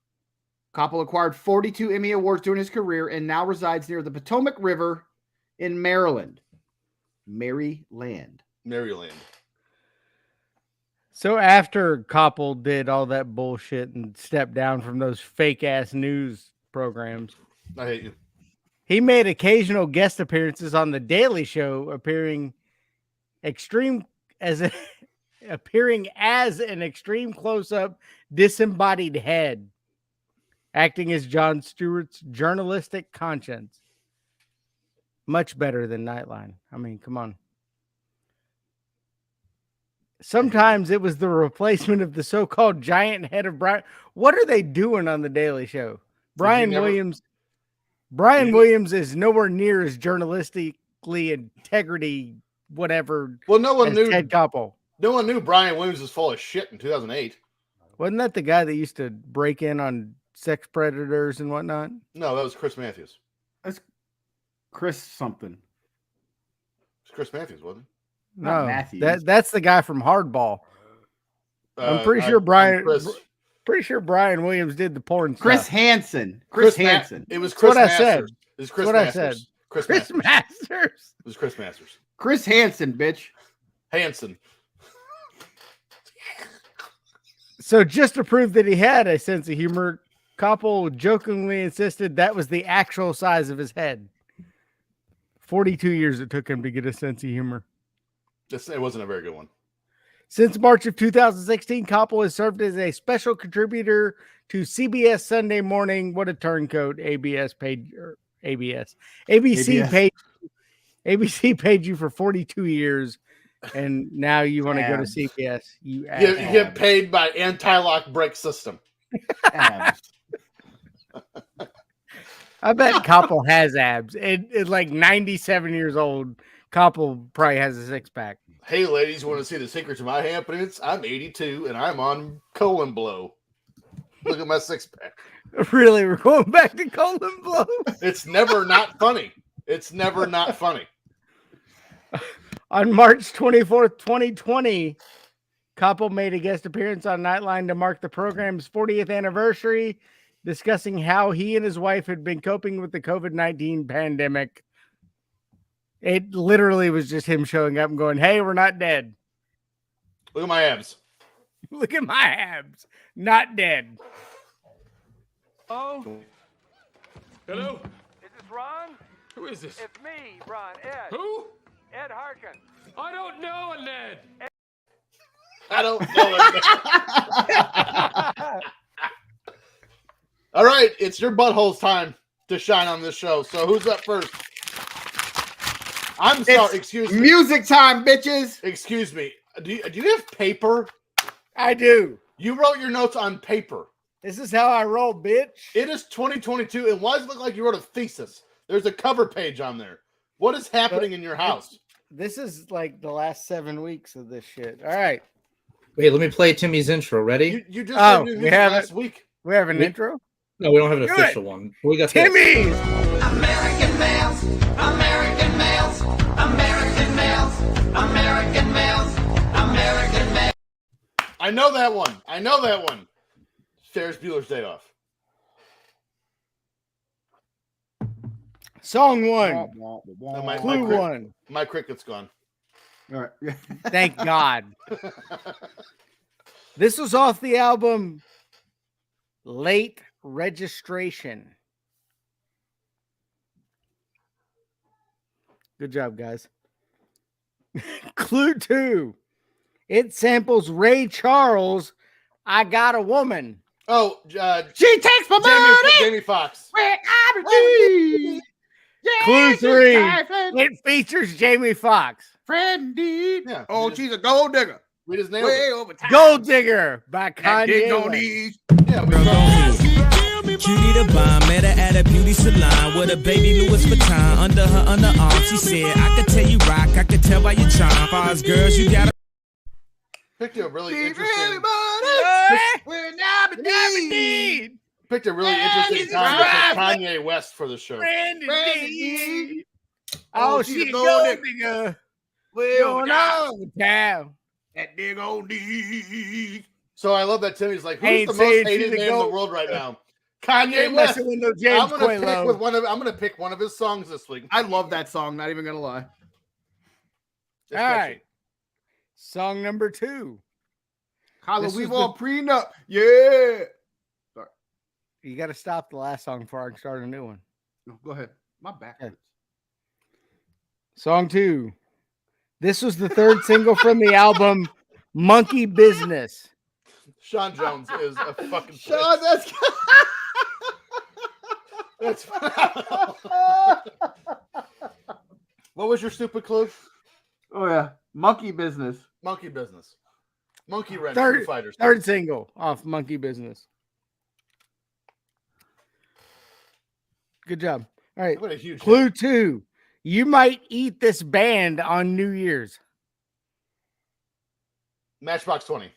Koppel acquired 42 Emmy Awards during his career and now resides near the Potomac River in Maryland. Maryland. So after Koppel did all that bullshit and stepped down from those fake-ass news programs, I hate you. He made occasional guest appearances on The Daily Show, appearing as an extreme close-up disembodied head, acting as Jon Stewart's journalistic conscience. Much better than Nightline. I mean, come on. Sometimes it was the replacement of the so-called giant head of Brian. What are they doing on The Daily Show? Brian Williams is nowhere near as journalistically integrity, whatever. Well, no one knew Ted Koppel. No one knew Brian Williams was full of shit in 2008. Wasn't that the guy that used to break in on sex predators and whatnot? No, that was Chris Matthews. That's Chris something. It's Chris Matthews, wasn't it? No, Matthews. That's the guy from Hardball. I'm pretty sure Brian Williams did the porn Chris stuff. Hansen. Chris Hansen. It was Chris Masters. It was Chris What Masters. I said. Chris Masters. It was Chris Masters. Chris Hansen, bitch. Hansen. So just to prove that he had a sense of humor, Koppel jokingly insisted that was the actual size of his head. 42 years it took him to get a sense of humor. It wasn't a very good one. Since March of 2016, Koppel has served as a special contributor to CBS Sunday Morning. What a turncoat! ABC paid you for 42 years, and now you want to go to CBS. You get paid by anti-lock brake system. I bet Koppel has abs. It's like 97 years old. Koppel probably has a six-pack. Hey, ladies, want to see the secret to my happiness? I'm 82, and I'm on colon blow. Look at my six-pack. Really? We're going back to colon blow? It's never not funny. It's never not funny. On March 24th, 2020, Koppel made a guest appearance on Nightline to mark the program's 40th anniversary, discussing how he and his wife had been coping with the COVID-19 pandemic. It literally was just him showing up and going, hey, we're not dead. Look at my abs. Look at my abs. Not dead. Oh. Hello? Is this Ron? Who is this? It's me, Ron. Ed. Who? Ed Harkin. I don't know a Ned. I don't know it. All right, it's your butthole's time to shine on this show. So who's up first? I'm sorry. Excuse me. Music time, bitches. Excuse me. Do you have paper? I do. You wrote your notes on paper. This is how I roll, bitch. It is 2022, and why does it look like you wrote a thesis? There's a cover page on there. What is happening in your house? This is like the last 7 weeks of this shit. All right. Wait, let me play Timmy's intro. Ready? You just said you last week. We have an intro? No, we don't have an official one. We got Timmy's. American males, American males, American males, American males, American males. I know that one. Ferris Bueller's Day Off. Song one. No, Clue one. My cricket's gone. All right. Thank God. This was off the album Late Registration. Good job, guys. Clue 2. It samples Ray Charles, I Got a Woman. Oh, She takes my money. Jamie Foxx. Where I be. Clue 3. trifling. It features Jamie Foxx. Friend indeed. Yeah. Oh, she's a gold digger. We just nailed Way it. over time. Gold Digger by That dig Kanye on West. these. Yeah, we Cutie the bomb, met her at a beauty salon with a baby Louis Vuitton under her underarm. She said, I could tell you rock, I could tell by your charm. Fars girls, you got picked a really Keep interesting. everybody. We're not Indeed. Picked a really Yeah, interesting it's time to pick right. Kanye West for the show. Friend Friend indeed. indeed. Oh, Oh, she's she's a a gold gold digger. Way over Going time. on town. That dig on these. So I love that Timmy's like, who's Ain't the saying most hated she's a name in the goat. world right now? Ain't Kanye West. messing with no James I'm gonna pick Quaylo. with one of. I'm gonna pick one of his songs this week. I love that song, not even gonna lie. It's All catchy. right. Song number 2. Kyla, This we've was all prenup. Yeah. You got to stop the last song before I can start a new one. No, go ahead. My back hurts. Song 2. This was the third single from the album Monkey Business. Sean Jones is a fucking. Sean, that's That's what was your stupid clue? oh yeah, monkey business. Monkey Business. Monkey Wrench. Third- Foo Fighters. Third single off Monkey Business. Good job. All right. What a huge Clue hit. 2. You might eat this band on New Year's. Matchbox 20.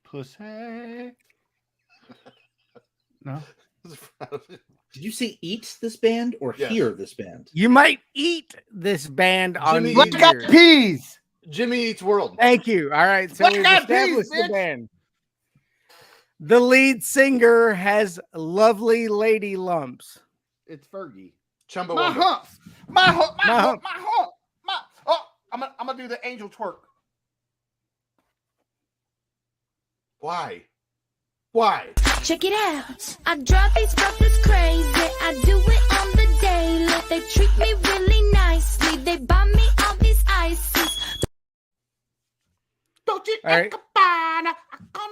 Pussy. No. Did you say eat this band or Yes. hear this band? You might eat this band on Jimmy New Eat Black Year's. Eyed Peas. Jimmy Eats World. Thank you. All right. So Black we've Eyed Peas, established the bitch. band. The lead singer has lovely lady lumps. It's Fergie. Chumba My Wumba. humps. My hump. My My hump. My hump. My. Oh, I'm gonna do the angel twerk. Why? Why? Check it out. I drive these brothers crazy. I do it on the daily. They treat me really nicely. They buy me all these ices. Don't you All right. think about it?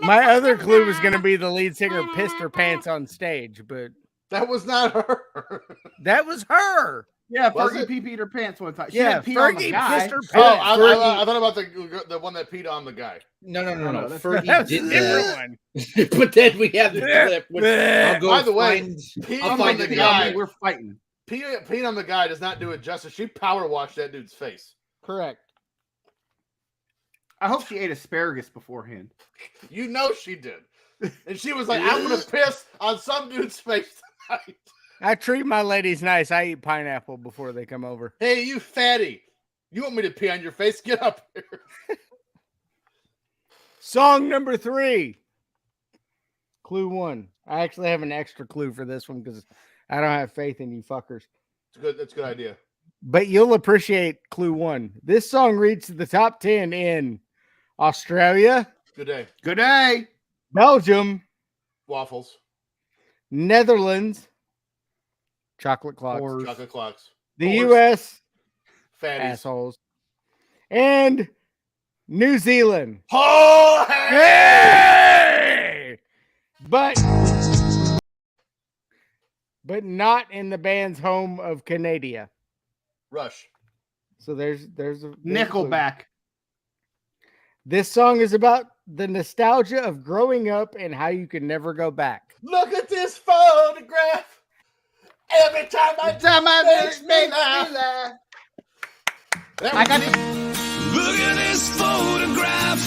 My other clue was going to be the lead singer pissed her pants on stage, but That was not her. that was her. Was Yeah, Fergie it? peed her pants one time. She Yeah, had pee on the Fergie guy. pissed her Oh, pants. I thought about the one that peed on the guy. No. no, that's- Fergie That was a did different that. one. But then we have the clip. Which I'll go By the way, find. Peeing I'll on find the it guy. We're fighting. Peeing on the guy does not do it justice. She power washed that dude's face. Correct. I hope she ate asparagus beforehand. You know she did. And she was like, I'm gonna piss on some dude's face tonight. I treat my ladies nice. I eat pineapple before they come over. Hey, you fatty. You want me to pee on your face? Get up here. Song number 3. Clue 1. I actually have an extra clue for this one because I don't have faith in you fuckers. That's a good idea. But you'll appreciate clue 1. This song reached the top 10 in Australia, Good day. Good day. Belgium, Waffles. Netherlands, chocolate clocks, Or- Chocolate clocks. the Horse. U.S., Fatties. assholes, and New Zealand. Oh, hey! Hey! But not in the band's home of Canada. Rush. So there's a clue. Nickelback. This song is about the nostalgia of growing up and how you can never go back. Look at this photograph. Every time I Makes me laugh. That I got was- Look at this photograph.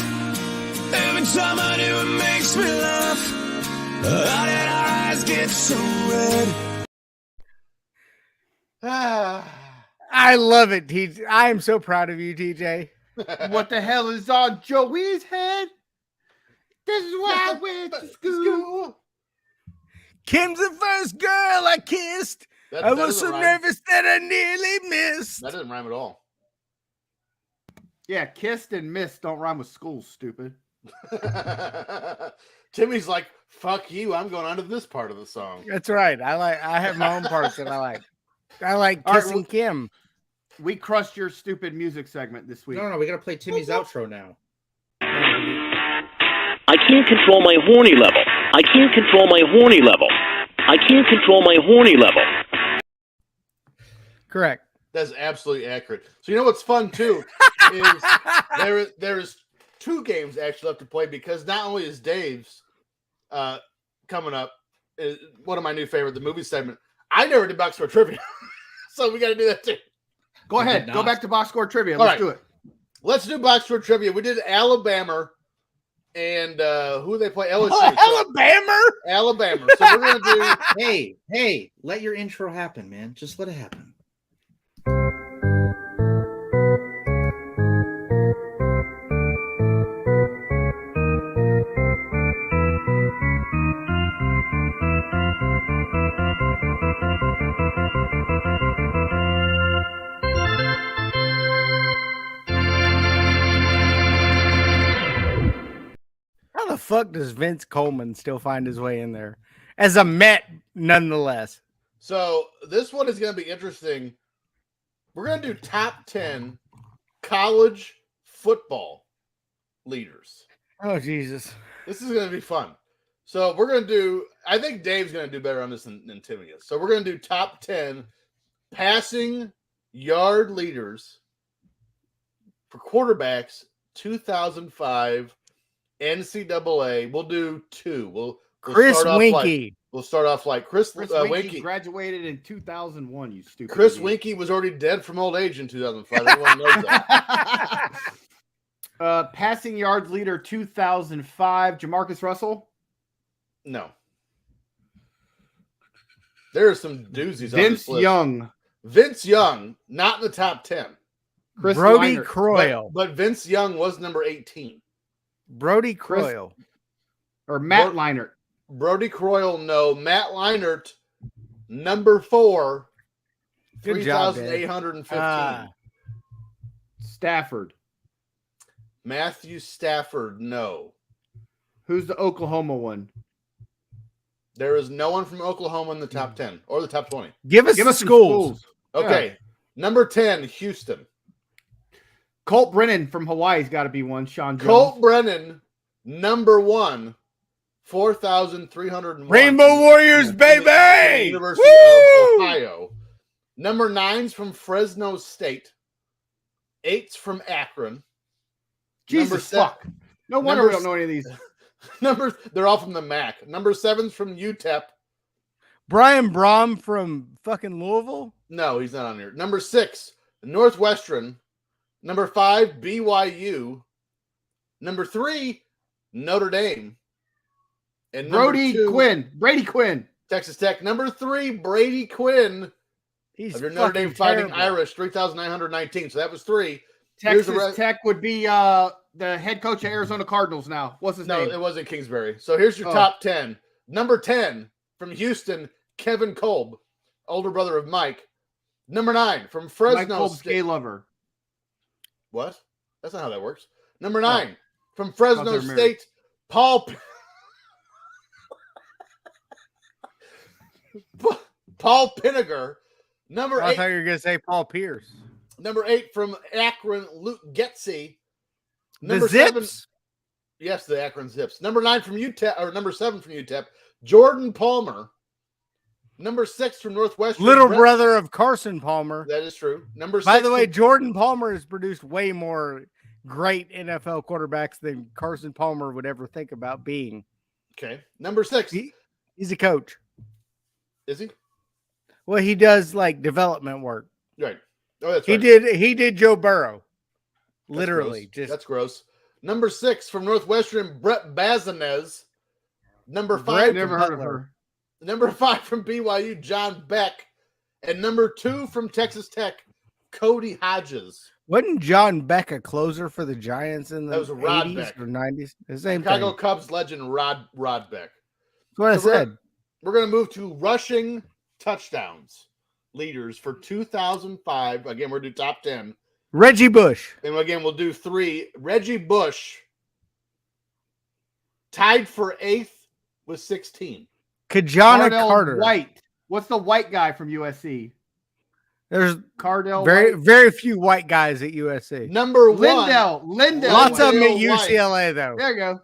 Every time I do, it makes me laugh. How did our eyes get so red? I love it, TJ. I am so proud of you, TJ. What the hell is on Joey's head? This is why I went to school. Kim's the first girl I kissed. That- I that was so doesn't rhyme. nervous that I nearly missed. That doesn't rhyme at all. Yeah, kissed and missed don't rhyme with school, stupid. Timmy's like, fuck you. I'm going on to this part of the song. That's right. I have my own parts that I like. I like All right, kissing Kim. We crushed your stupid music segment this week. No, we gotta play Timmy's outro now. I can't control my horny level. I can't control my horny level. I can't control my horny level. Correct. That's absolutely accurate. So you know what's fun too is there's 2 games actually left to play because not only is Dave's coming up, is one of my new favorite, the movie segment. I never did box score trivia, so we got to do that too. Go ahead. Go back to box score trivia. Let's do it. Let's do box score trivia. We did Alabama and who they play? LSU. Alabama. So we're gonna do. Hey, let your intro happen, man. Just let it happen. How the fuck does Vince Coleman still find his way in there as a Met, nonetheless? So this one is going to be interesting. We're going to do top 10 college football leaders. Oh, Jesus. This is going to be fun. So we're going to do, I think Dave's going to do better on this than Timmy is. So we're going to do top 10 passing yard leaders for quarterbacks 2005 NCAA. We'll do 2. We'll Chris Winkie. We'll start off like Chris Winkie graduated in 2001, you stupid Chris idiot. Winkie was already dead from old age in 2005. Everyone knows that. Passing yards leader 2005, Jamarcus Russell. No. There are some doozies on Vince this list. Young. Vince Young, not in the top 10. Chris Brody Leinart. Croyle. But Vince Young was number 18. Brody Croyle. Or Matt Leinart. Brody Croyle, no. Matt Leinart, number 4, Good job, 3,815. Stafford. Matthew Stafford, no. Who's the Oklahoma one? There is no one from Oklahoma in the top 10 or the top 20. Give us some schools. Okay. Yeah. Number 10, Houston. Colt Brennan from Hawaii's got to be one. Sean Jones. Colt Brennan, number 1, 4,301. Rainbow Warriors, baby! University of Ohio. Number 9's from Fresno State. 8's from Akron. Jesus fuck. No wonder we don't know any of these. They're all from the MAC. Number 7's from UTEP. Brian Brom from fucking Louisville? No, he's not on here. Number 6, Northwestern. Number 5, BYU. Number 3, Notre Dame. And Brady 2, Quinn. Texas Tech. Number 3, Brady Quinn. He's of your Notre Dame terrible. Fighting Irish, 3,919. So that was 3. Texas Tech would be the head coach of Arizona Cardinals now. What's his name? No, it wasn't Kingsbury. So here's your top 10. Number 10 from Houston, Kevin Kolb, older brother of Mike. Number 9 from Fresno Mike Kolb's State. gay lover. What? That's not how that works. Number 9 from Fresno State, Paul Pinniger. Number 8. I thought you were going to say Paul Pierce. Number 8 from Akron, Luke Getzey. The Zips? Yes, the Akron Zips. Number 9 from UTEP, or number 7 from UTEP, Jordan Palmer. Number 6 from Northwestern. Little brother of Carson Palmer. That is true. Number 6. By the way, Jordan Palmer has produced way more great NFL quarterbacks than Carson Palmer would ever think about being. Okay. Number 6. He's a coach. Is he? Well, he does like development work. Right. Oh, that's right. He did Joe Burrow. Literally. That's gross. Number 6 from Northwestern, Brett Bazinez. Number 5. Brett, never heard of her. Number 5 from BYU, John Beck. And number 2 from Texas Tech, Cody Hodges. Wasn't John Beck a closer for the Giants in the That was Rod 80s Beck. or 90s? The same Chicago thing. Cubs legend Rod Beck. That's what I said. We're going to move to rushing touchdowns leaders for 2005. Again, we're going to do top 10. Reggie Bush. And again, we'll do 3. Reggie Bush tied for 8th with 16. Kajana Cardell Carter. White. What's the white guy from USC? There's Cardell very White? very few white guys at USC. Number 1. Lindell. Lots of them at Lindale White. UCLA though. There you go.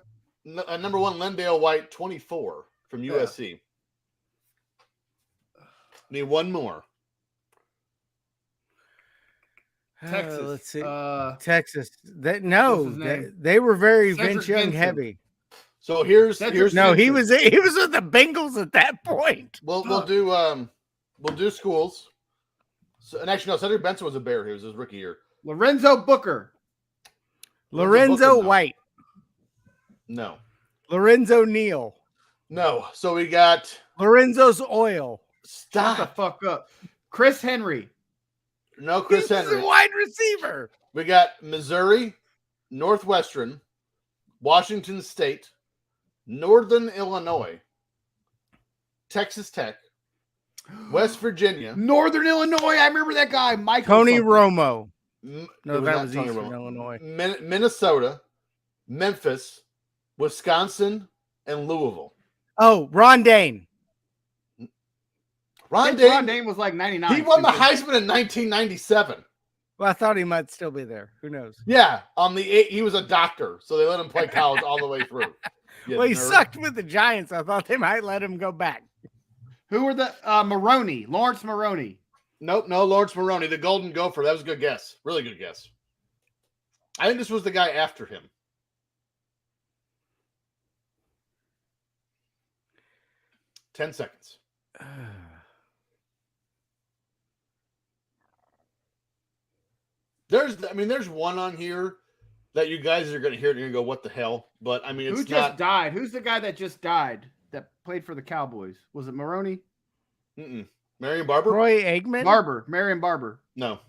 Number 1, Lindale White, 24 from USC. Need one more. Texas. Let's see. Texas. They were very Cedric Vince Young Benson. heavy. So here's No, he was with the Bengals at that point. We'll do schools. So, and actually, no, Cedric Benson was a Bear. He was his rookie year. Lorenzo Booker. Lorenzo White. No. Lorenzo Neal. No. So we got Lorenzo's Oil. Stop the fuck up. Chris Henry. No, Chris He's Henry. a wide receiver. We got Missouri, Northwestern, Washington State, Northern Illinois, Texas Tech, West Virginia, Northern Illinois. I remember that guy, Michael. Tony Romo. No, that was Eastern Illinois. Minnesota, Memphis, Wisconsin, and Louisville. Oh, Ron Dane. Ron Dane was like 99. He won the Heisman in 1997. Well, I thought he might still be there. Who knows? Yeah, he was a doctor, so they let him play college all the way through. Well, he sucked with the Giants. I thought they might let him go back. Who were the Maroney? Lawrence Maroney. Nope, no Lawrence Maroney, the Golden Gopher. That was a good guess. Really good guess. I think this was the guy after him. Ten seconds. There's one on here that you guys are going to hear and you're going to go, what the hell? But, I mean, it's Who just died? Who's the guy that just died that played for the Cowboys? Was it Maroney? Marion Barber? Troy Aikman? Marion Barber. No.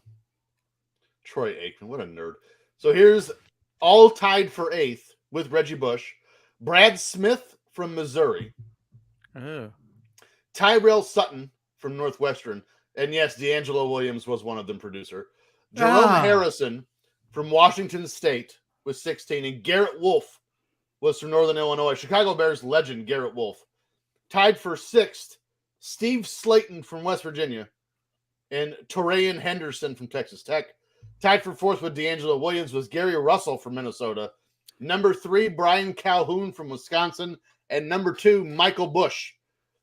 Troy Aikman. What a nerd. So here's all tied for 8th with Reggie Bush. Brad Smith from Missouri. Oh. Tyrell Sutton from Northwestern. And yes, D'Angelo Williams was one of them, producer. Jerome Harrison from Washington State with 16. And Garrett Wolf was from Northern Illinois. Chicago Bears legend Garrett Wolf. Tied for 6th, Steve Slayton from West Virginia. And Torian Henderson from Texas Tech. Tied for 4th with D'Angelo Williams was Gary Russell from Minnesota. Number 3, Brian Calhoun from Wisconsin. And number 2, Michael Bush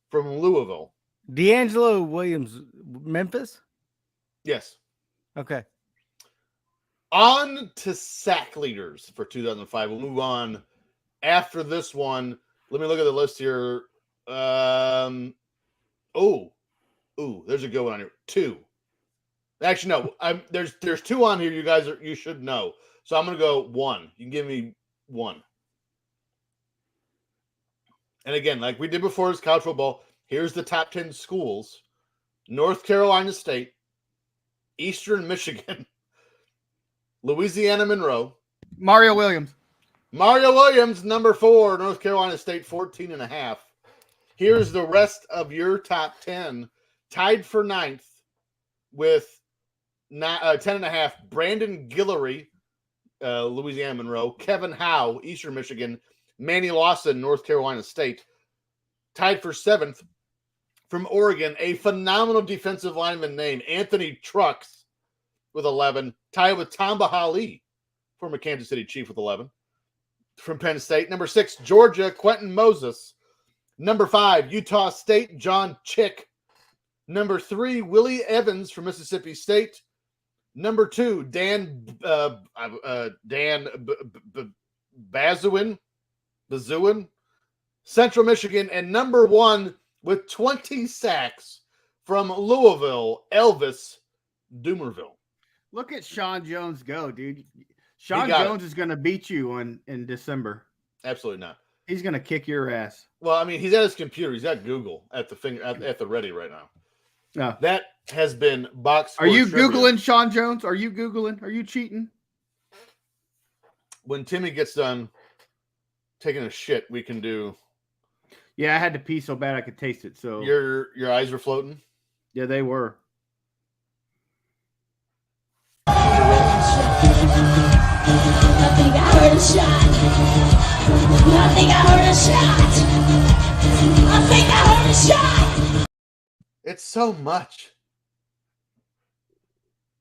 from Louisville. D'Angelo Williams, Memphis? Yes. Okay. On to sack leaders for 2005. We'll move on after this one. Let me look at the list here. There's a good one on here. 2. Actually, no. There's 2 on here. You should know. So I'm gonna go 1. You can give me 1. And again, like we did before, this college football. Here's the top 10 schools: North Carolina State, Eastern Michigan, Louisiana Monroe, Mario Williams. Mario Williams, number 4, North Carolina State, 14.5. Here's the rest of your top 10. Tied for 9th with 10.5. Brandon Guillory, Louisiana Monroe. Kevin Howe, Eastern Michigan. Manny Lawson, North Carolina State. Tied for 7th from Oregon, a phenomenal defensive lineman named Anthony Trucks with 11. Tied with Tamba Hali, former Kansas City Chief, with 11. From Penn State. Number 6, Georgia, Quentin Moses. Number 5, Utah State, John Chick. Number 3, Willie Evans from Mississippi State. Number 2, Dan Bazuin, Central Michigan. And number 1 with 20 sacks from Louisville, Elvis Dumerville. Look at Sean Jones go, dude. Sean Jones is going to beat you in December. Absolutely not. He's going to kick your ass. Well, I mean, he's at his computer. He's at Google at the ready right now. No. That has been Box Sports Are you Trivia. Googling Sean Jones? Are you Googling? Are you cheating? When Timmy gets done taking a shit, we can do. Yeah, I had to pee so bad I could taste it. So Your eyes were floating? Yeah, they were. I think I heard a shot. I think I heard a shot. I think I heard a shot. It's so much.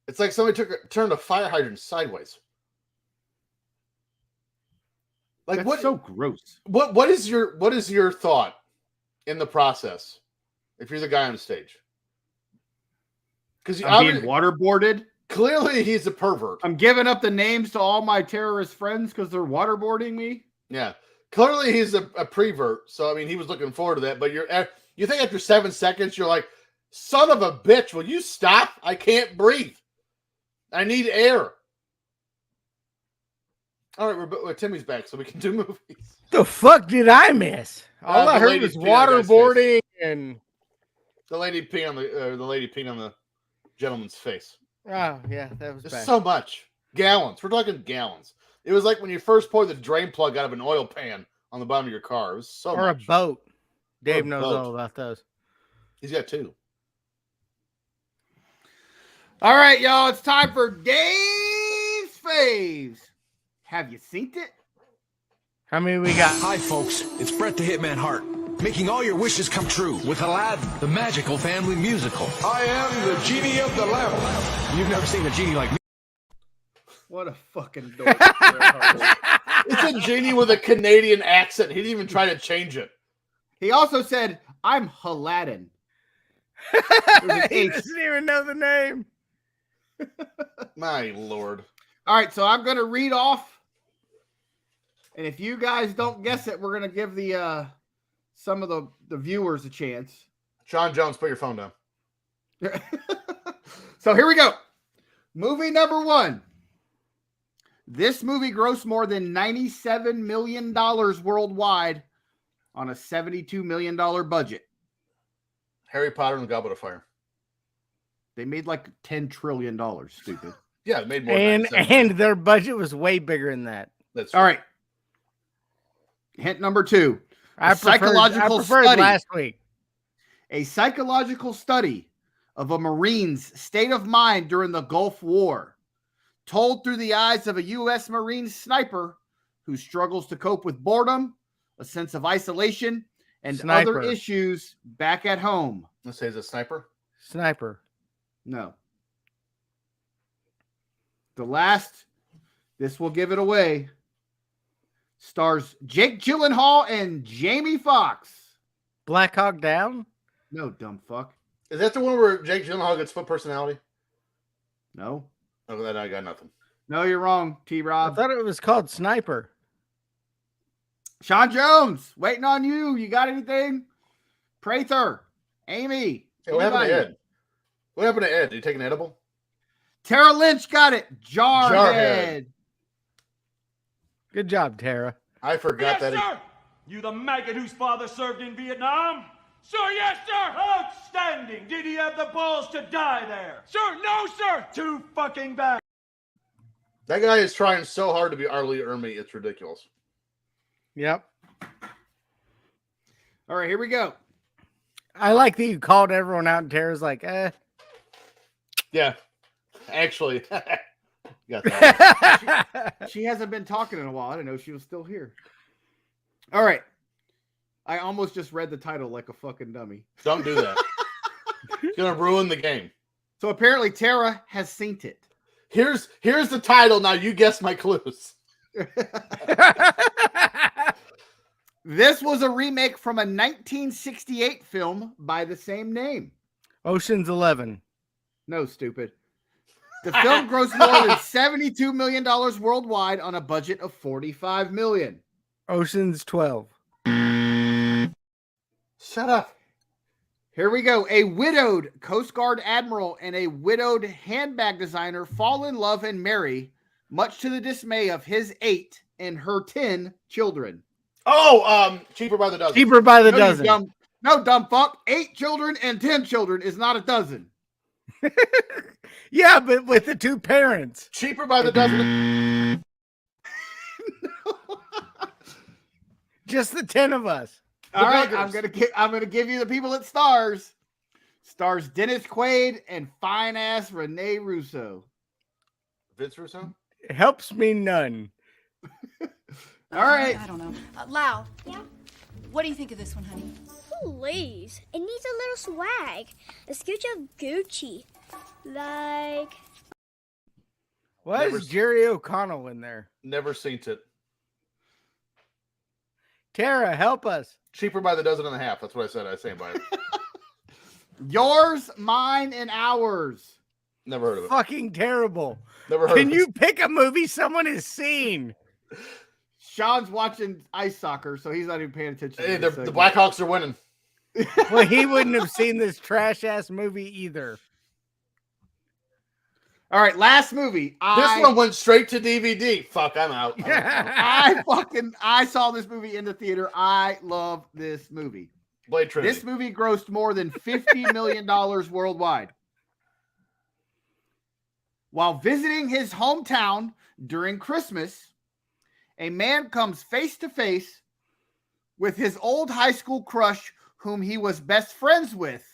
It's like somebody turned a fire hydrant sideways. Like That's what? so gross. What is your thought in the process if you're the guy on stage? Because I'm being waterboarded. Clearly, he's a pervert. I'm giving up the names to all my terrorist friends because they're waterboarding me. Yeah. Clearly, he's a prevert. So, I mean, he was looking forward to that. But you think after 7 seconds, you're like, son of a bitch, will you stop? I can't breathe. I need air. All right, Timmy's back, so we can do movies. The fuck did I miss? All I the heard lady was peeing on the guy's waterboarding and. The lady peeing on the gentleman's face. Oh yeah, that was There's bad. so much. Gallons. We're talking gallons. It was like when you first poured the drain plug out of an oil pan on the bottom of your car. It was so or much. a boat. Dave a knows boat. all about those. He's got 2. All right, y'all. It's time for Dave's Faves. Have you seen it? How many we got? Hi, folks. It's Brett the Hitman Hart, making all your wishes come true with Aladdin, the magical family musical. I am the genie of the lamp. You've never seen a genie like me. What a fucking dork. It's a genie with a Canadian accent. He didn't even try to change it. He also said, I'm Aladdin. He doesn't even know the name. My Lord. All right, so I'm going to read off. And if you guys don't guess it, we're going to give the some of the viewers a chance. Sean Jones, put your phone down. So here we go. Movie number 1. This movie grossed more than $97 million worldwide on a $72 million budget. Harry Potter and the Goblet of Fire. They made like $10 trillion, stupid. Yeah, it made more. And their budget was way bigger than that. That's all right. Hint number 2. I preferred study last week. A psychological study of a Marine's state of mind during the Gulf War, told through the eyes of a U.S. Marine sniper who struggles to cope with boredom, a sense of isolation, and other issues back at home. Let's say, is it Sniper? Sniper. No. The last, this will give it away, stars Jake Gyllenhaal and Jamie Foxx. Black Hawk Down? No, dumb fuck. Is that the one where Jake Gyllenhaal gets split personality? No. Oh, then I got nothing. No, you're wrong, T-Rob. I thought it was called Sniper. Sean Jones, waiting on you. You got anything? Prather, Amy. Hey, what happened to Ed? What happened to Ed? Did he take an edible? Tara Lynch got it. Jarhead. Good job, Tara. I forgot yes, that. Sir. You the maggot whose father served in Vietnam? Sir, yes, sir. Outstanding. Did he have the balls to die there? Sir, no, sir. Too fucking bad. That guy is trying so hard to be Arlie Ermy. It's ridiculous. Yep. All right, here we go. I like that you called everyone out and Tara's like, eh. Yeah. Actually. Got that. She hasn't been talking in a while. I didn't know she was still here. All right. I almost just read the title like a fucking dummy. Don't do that. It's going to ruin the game. So apparently Tara has seen it. Here's the title. Now you guess my clues. This was a remake from a 1968 film by the same name. Ocean's 11. No, stupid. The film grossed more than $72 million worldwide on a budget of $45 million. Ocean's 12. Shut up. Here we go. A widowed Coast Guard admiral and a widowed handbag designer fall in love and marry, much to the dismay of his 8 and her 10 children. Oh, Cheaper by the Dozen. Cheaper by the dozen. No, dumb fuck. 8 children and 10 children is not a dozen. Yeah, but with the 2 parents. Cheaper by the dozen. Just the 10 of us. All right, I'm gonna give you the people it stars. Stars Dennis Quaid and fine ass Rene Russo. Vince Russo? It helps me none. All right. I don't know. Lau. Yeah? What do you think of this one, honey? Please. It needs a little swag. A scooch of Gucci. Like... Why is Jerry O'Connell in there? Never seen it. Tara, help us. Cheaper by the dozen and a half. That's what I said. I stand by it. Yours, mine, and ours. Never heard of it. Fucking terrible. Never heard Can of you it. pick a movie someone has seen? Sean's watching ice soccer, so he's not even paying attention. Hey, to this the segment. Blackhawks are winning. Well, he wouldn't have seen this trash ass movie either. All right, last movie. This one went straight to DVD. Fuck, I'm out. I saw this movie in the theater. I love this movie. Blade Trinity. This movie grossed more than $50 million worldwide. While visiting his hometown during Christmas, a man comes face to face with his old high school crush whom he was best friends with.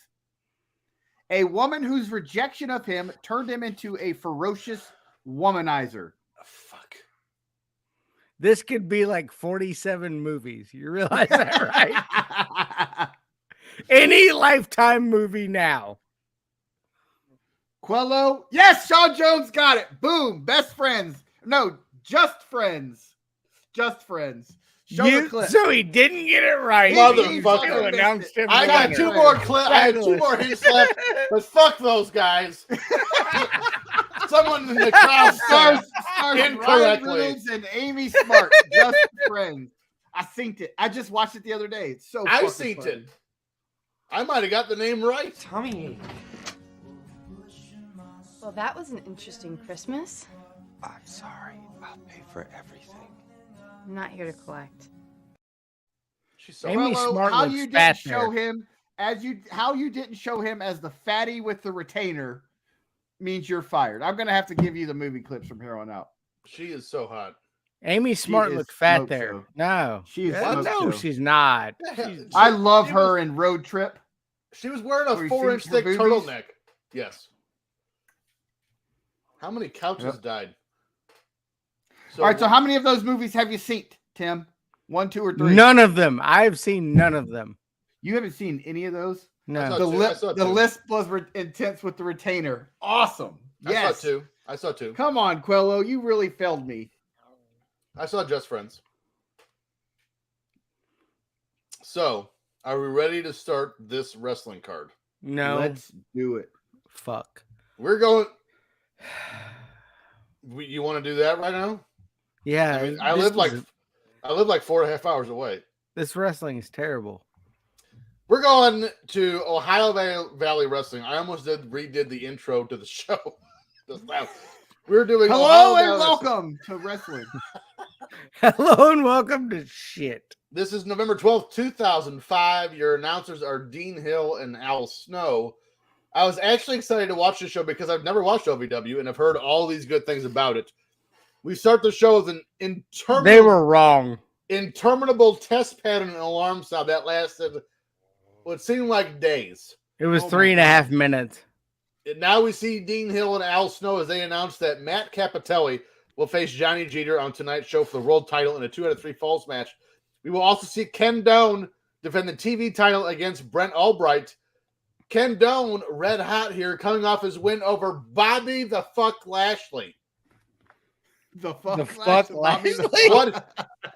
A woman whose rejection of him turned him into a ferocious womanizer. Fuck. This could be like 47 movies. You realize that, right? Any Lifetime movie now. Quello. Yes, Sean Jones got it. Boom. Best friends. No, just friends. Just friends. Show the clip. So he didn't get it right. Motherfucker. Announced him I got winner. 2 more clips. I have 2 more hints left, but fuck those guys. Someone in the crowd stars Ryan incorrectly. Reynolds and Amy Smart. Just friends. I synced it. I just watched it the other day. It's so I fucking synced funny. it. I might have got the name right. Tommy. Well, that was an interesting Christmas. I'm sorry. I'll pay for everything. I'm not here to collect. She's so Amy Quello, Smart how looks you didn't fat show there. him how you didn't show him as the fatty with the retainer means you're fired. I'm gonna have to give you the movie clips from here on out. She is so hot. Amy Smart is looked fat smoke there. show. No. She is Yeah, smoke no, show. she's not. I love her in Road Trip. She was wearing a Where he 4-inch sings her thick boobies? turtleneck. Yes. How many couches died? So, All right, so how many of those movies have you seen, Tim? 1, 2, or 3? None of them. I've seen none of them. You haven't seen any of those? No. The list was intense with the retainer. Awesome. Yes. I saw two. Come on, Quello. You really failed me. I saw Just Friends. So, are we ready to start this wrestling card? No. Let's do it. Fuck. We're going. You want to do that right now? Yeah. I mean, I live like 4.5 hours away. This wrestling is terrible. We're going to Ohio Valley Wrestling. I almost redid the intro to the show. We're doing Hello Ohio and Valley welcome to wrestling. Hello and welcome to shit. This is November 12th, 2005. Your announcers are Dean Hill and Al Snow. I was actually excited to watch this show because I've never watched OVW and I've heard all these good things about it. We start the show with an interminable... They were wrong. Interminable test pattern and alarm sound that lasted what seemed like days. It was 3.5 minutes. And now we see Dean Hill and Al Snow as they announce that Matt Capitelli will face Johnny Jeter on tonight's show for the world title in a 2 out of 3 falls match. We will also see Ken Doane defend the TV title against Brent Albright. Ken Doane, red hot here, coming off his win over Bobby the Fuck Lashley. The fuck Lashley? What?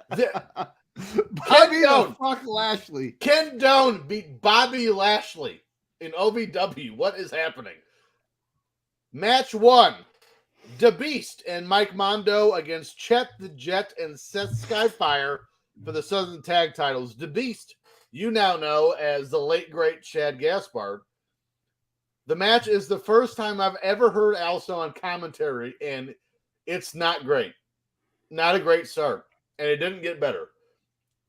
Bobby the fuck Lashley. Ken Doane beat Bobby Lashley in OVW. What is happening? Match 1. The Beast and Mike Mondo against Chet the Jet and Seth Skyfire for the Southern Tag titles. The Beast, you now know as the late great Chad Gaspard. The match is the first time I've ever heard Al Snow on commentary, and it's not great. Not a great start, and it didn't get better.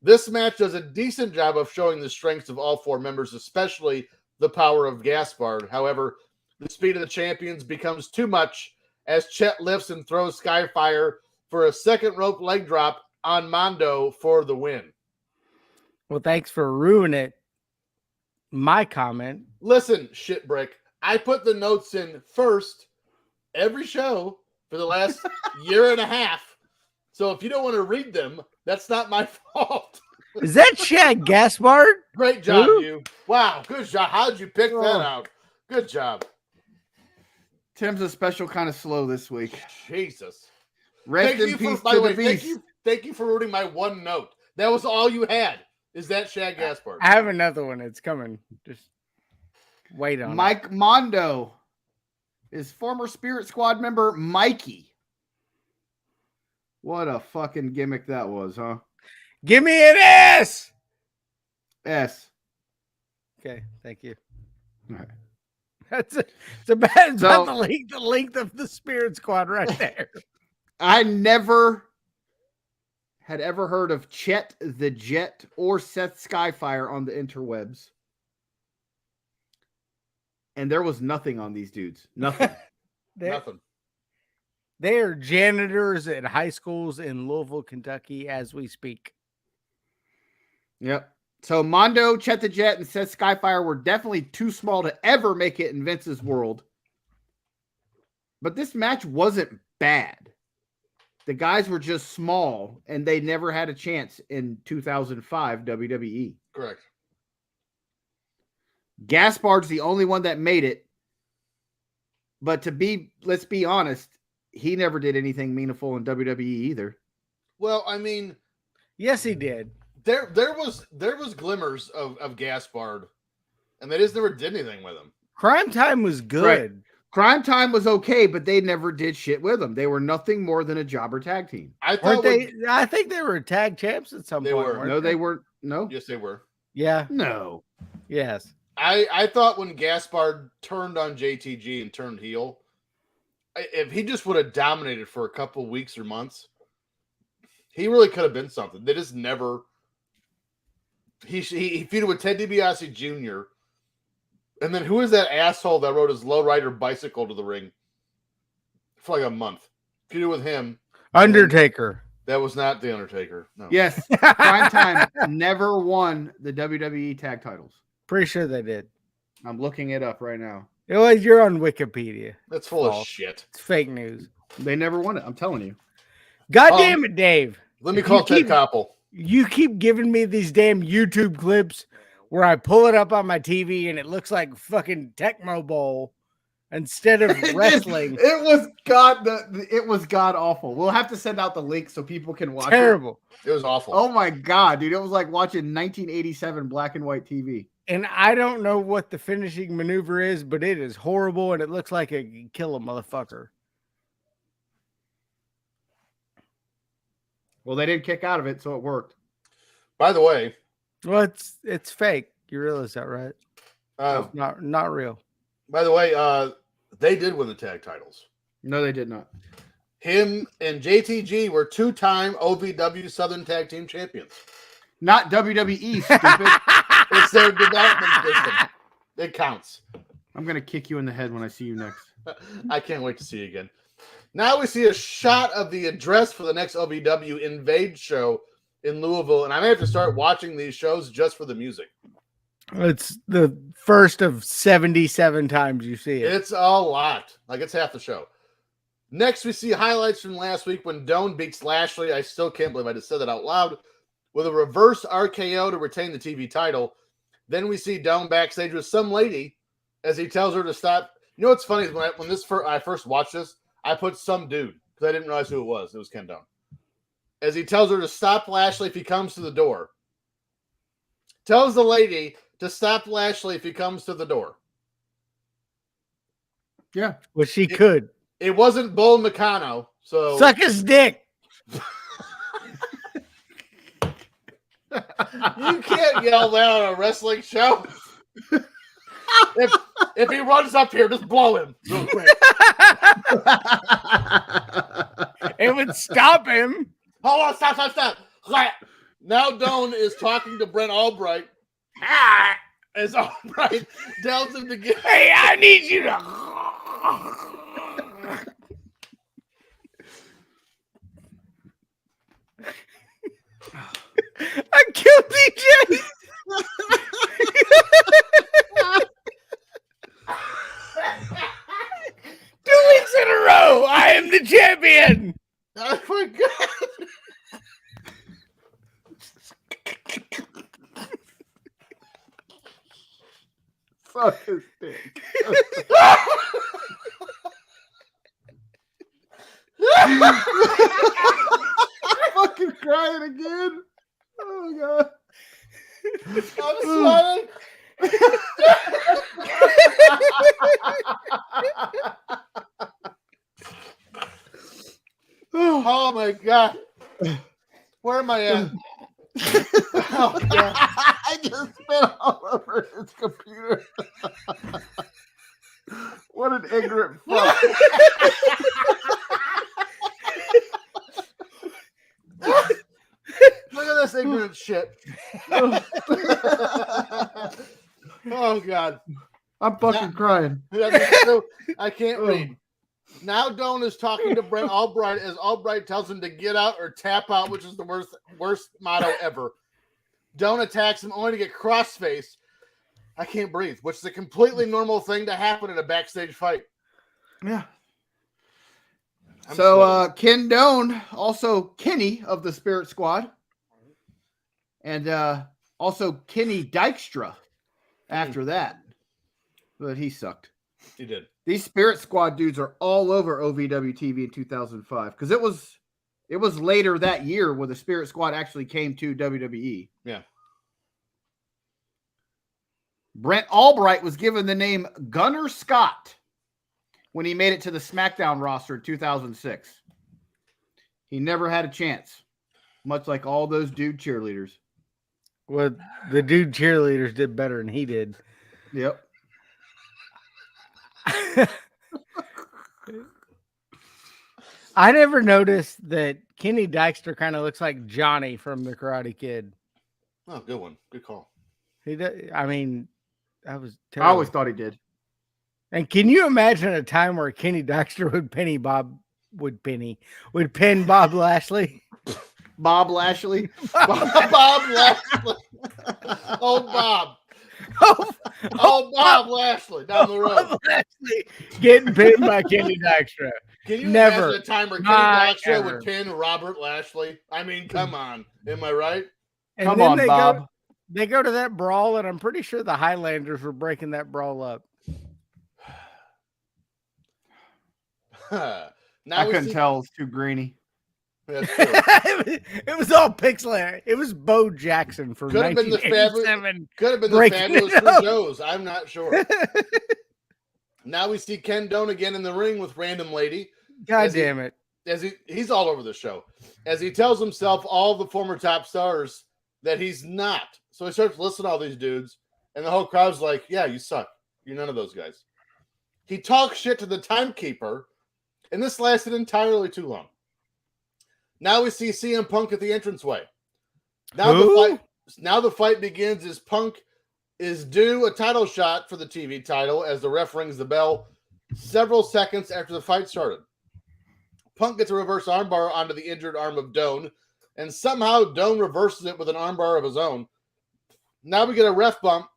This match does a decent job of showing the strengths of all 4 members, especially the power of Gaspard. However, the speed of the champions becomes too much as Chet lifts and throws Skyfire for a second rope leg drop on Mondo for the win. Well, thanks for ruining my comment. Listen, shitbrick, I put the notes in first every show for the last year and a half. So if you don't want to read them, that's not my fault. Is that Chad Gaspard? Great job, Who? you. Wow, good job. How'd you pick that out? Good job. Tim's a special kind of slow this week. Jesus. Rest in peace to the Beast. Thank you for reading my one note. That was all you had. Is that Chad Gaspard? I have another one. It's coming. Just wait on Mike Mondo is former Spirit Squad member Mikey. What a fucking gimmick that was, huh? Give me an S. S. Okay, thank you. All right. It's about So- the length of the Spirit Squad right there. I never had ever heard of Chet the Jet or Seth Skyfire on the interwebs. And there was nothing on these dudes. Nothing. Nothing. They are janitors at high schools in Louisville, Kentucky, as we speak. Yep. So Mondo, Chet the Jet, and Seth Skyfire were definitely too small to ever make it in Vince's world. But this match wasn't bad. The guys were just small, and they never had a chance in 2005 WWE. Correct. Gaspard's the only one that made it. But let's be honest, he never did anything meaningful in WWE either. Well, I mean, yes, he did. There was glimmers of Gaspard, and they just never did anything with him. Crime Time was good. Right. Crime Time was okay, but they never did shit with him. They were nothing more than a jobber tag team. I thought I think they were tag champs at some point. were. No, they weren't. No. Yes, they were. Yeah. No. Yes. I thought when Gaspard turned on JTG and turned heel, if he just would have dominated for a couple weeks or months, he really could have been something. They just never. He feuded with Ted DiBiase Jr. And then who is that asshole that rode his lowrider bicycle to the ring for like a month? Feuded with him. Undertaker. That was not the Undertaker. No. Yes. Crime Time never won the WWE tag titles. Pretty sure they did. I'm looking it up right now. You're on Wikipedia. That's full of shit. It's fake news. They never won it. I'm telling you. God damn it, Dave. Let me call Ted Koppel. You keep giving me these damn YouTube clips where I pull it up on my TV and it looks like fucking Tecmo Bowl instead of wrestling. It was god awful. We'll have to send out the link so people can watch Terrible. It was awful. Oh my god, dude. It was like watching 1987 black and white TV. And I don't know what the finishing maneuver is, but it is horrible and it looks like it can kill a motherfucker. Well, they didn't kick out of it, so it worked. By the way, well, it's fake. You realize that, right? It's not real. By the way, they did win the tag titles. No, they did not. Him and JTG were 2-time OVW Southern Tag Team champions. Not WWE, stupid. It's their development system. It counts. I'm going to kick you in the head when I see you next. I can't wait to see you again. Now we see a shot of the address for the next OVW Invade show in Louisville, and I may have to start watching these shows just for the music. It's the first of 77 times you see it. It's a lot. Like, it's half the show. Next, we see highlights from last week when Doan beats Lashley. I still can't believe I just said that out loud. With a reverse RKO to retain the TV title. Then we see Doan backstage with some lady as he tells her to stop. You know what's funny is when I first watched this, I put some dude because I didn't realize who it was. It was Ken Doan. As he tells her to stop Lashley if he comes to the door. Tells the lady to stop Lashley if he comes to the door. Yeah. Well, she could. It wasn't Bull Nakano, so suck his dick. You can't yell that on a wrestling show. If he runs up here, just blow him real quick. It would stop him. Hold on, stop. Now Doan is talking to Brent Albright. As Albright tells him to get. Hey, I need you to. I killed DJ. 2 weeks in a row, I am the champion. I forgot. Fuck his dick. Fucking crying again. Oh god. I'm sweating. Oh my God. Where am I at? Oh God. I just spit all over his computer. What an ignorant fuck. Look at this ignorant shit. Oh God. I'm fucking crying. I can't read. Now Doan is talking to Brent Albright as Albright tells him to get out or tap out, which is the worst motto ever. Doan attacks him only to get cross-faced. I can't breathe, which is a completely normal thing to happen in a backstage fight. Yeah. I'm So Ken Doan, also Kenny of the Spirit Squad, and also Kenny Dykstra after that. But he sucked. He did. These Spirit Squad dudes are all over OVW TV in 2005 because it was later that year where the Spirit Squad actually came to WWE. Yeah. Brent Albright was given the name Gunner Scott when he made it to the SmackDown roster in 2006. He never had a chance, much like all those dude cheerleaders. Well, the dude cheerleaders did better than he did. Yep. I never noticed that Kenny Dykstra kind of looks like Johnny from The Karate Kid. Oh, good one. Good call. He does. I mean, that was I terrible. always thought he did. And can you imagine a time where Kenny Dykstra would pin Bob Lashley? Bob Lashley? Bob Lashley. Oh, Bob. Bob Lashley down the road. Bob Lashley getting pinned by Kenny Dykstra. Can you Never. imagine a time where Kenny Dykstra would pin Robert Lashley? I mean, come on. Am I right? And come then on, Bob. They go to that brawl, and I'm pretty sure the Highlanders were breaking that brawl up. I couldn't tell. It's too grainy. It was all pixelated. It was Bo Jackson from 1987. Could have been the Fabulous Joes. I'm not sure. Now we see Ken Doan again in the ring with Random Lady. God damn it. He's all over the show. As he tells himself, all the former top stars, that he's not. So he starts listing all these dudes, and the whole crowd's like, yeah, you suck. You're none of those guys. He talks shit to the timekeeper, and this lasted entirely too long. Now we see CM Punk at the entranceway. Now the fight begins as Punk is due a title shot for the TV title as the ref rings the bell several seconds after the fight started. Punk gets a reverse armbar onto the injured arm of Doan, and somehow Doan reverses it with an armbar of his own. Now we get a ref bump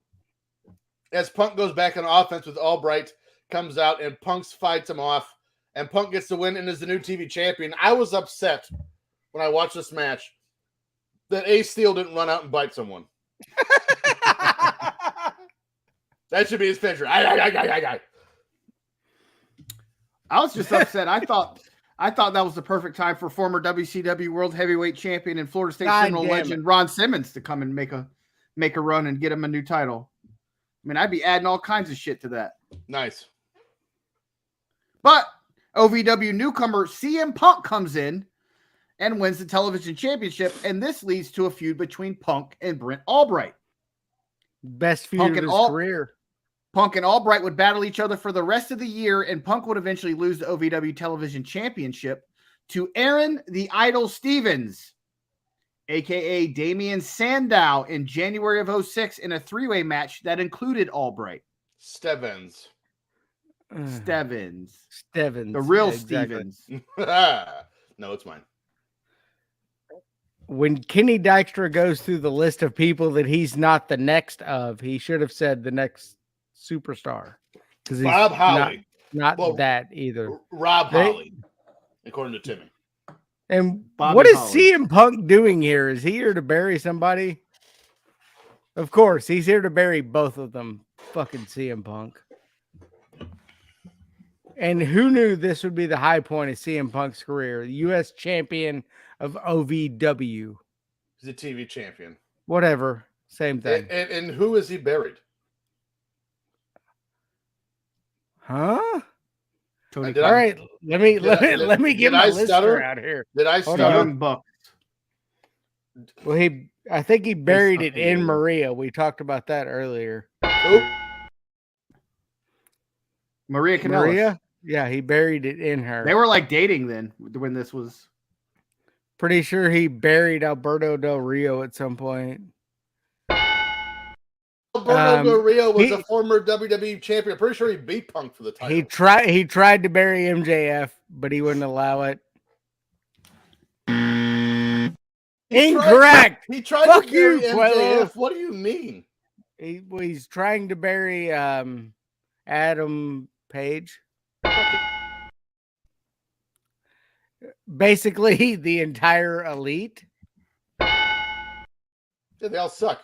as Punk goes back on offense with Albright, comes out, and Punk fights him off, and Punk gets the win and is the new TV champion. I was upset when I watched this match that Ace Steel didn't run out and bite someone. That should be his finisher. I was just upset. I thought that was the perfect time for former WCW World Heavyweight Champion and Florida State Seminole legend Ron Simmons to come and make a run and get him a new title. I mean, I'd be adding all kinds of shit to that. Nice. But OVW newcomer CM Punk comes in and wins the television championship, and this leads to a feud between Punk and Brent Albright. Best feud of his career. Punk and Albright would battle each other for the rest of the year, and Punk would eventually lose the OVW television championship to Aaron the Idol Stevens, a.k.a. Damian Sandow, in January of 2006 in a three-way match that included Albright. Stevens. The yeah, real exactly. Stevens. No, it's mine. When Kenny Dykstra goes through the list of people that he's not the next of, he should have said the next superstar. Because Bob Holly. Not that either. Rob Holly, according to Timmy. And Bobby what is Holly. CM Punk doing here? Is he here to bury somebody? Of course, he's here to bury both of them. Fucking CM Punk. And who knew this would be the high point of CM Punk's career? The U.S. champion of OVW. He's a TV champion. Whatever. Same thing. And who is he buried? Huh? Tony Did All I- right, let me get my lister stutter? out here. Did I Hold stutter? Young Buck. Well, I think he buried it fucking in weird. Maria. We talked about that earlier. Maria Kanellis. Maria? Yeah, he buried it in her. They were like dating then when this was. Pretty sure he buried Alberto Del Rio at some point. Alberto Del Rio was he- a former WWE champion. I'm pretty sure he beat Punk for the title. He tried to bury MJF, but he wouldn't allow it. Incorrect. He tried Fuck to bury you, MJF. Pueblo. What do you mean? He's trying to bury Adam Page. Basically, the entire elite. Yeah, they all suck.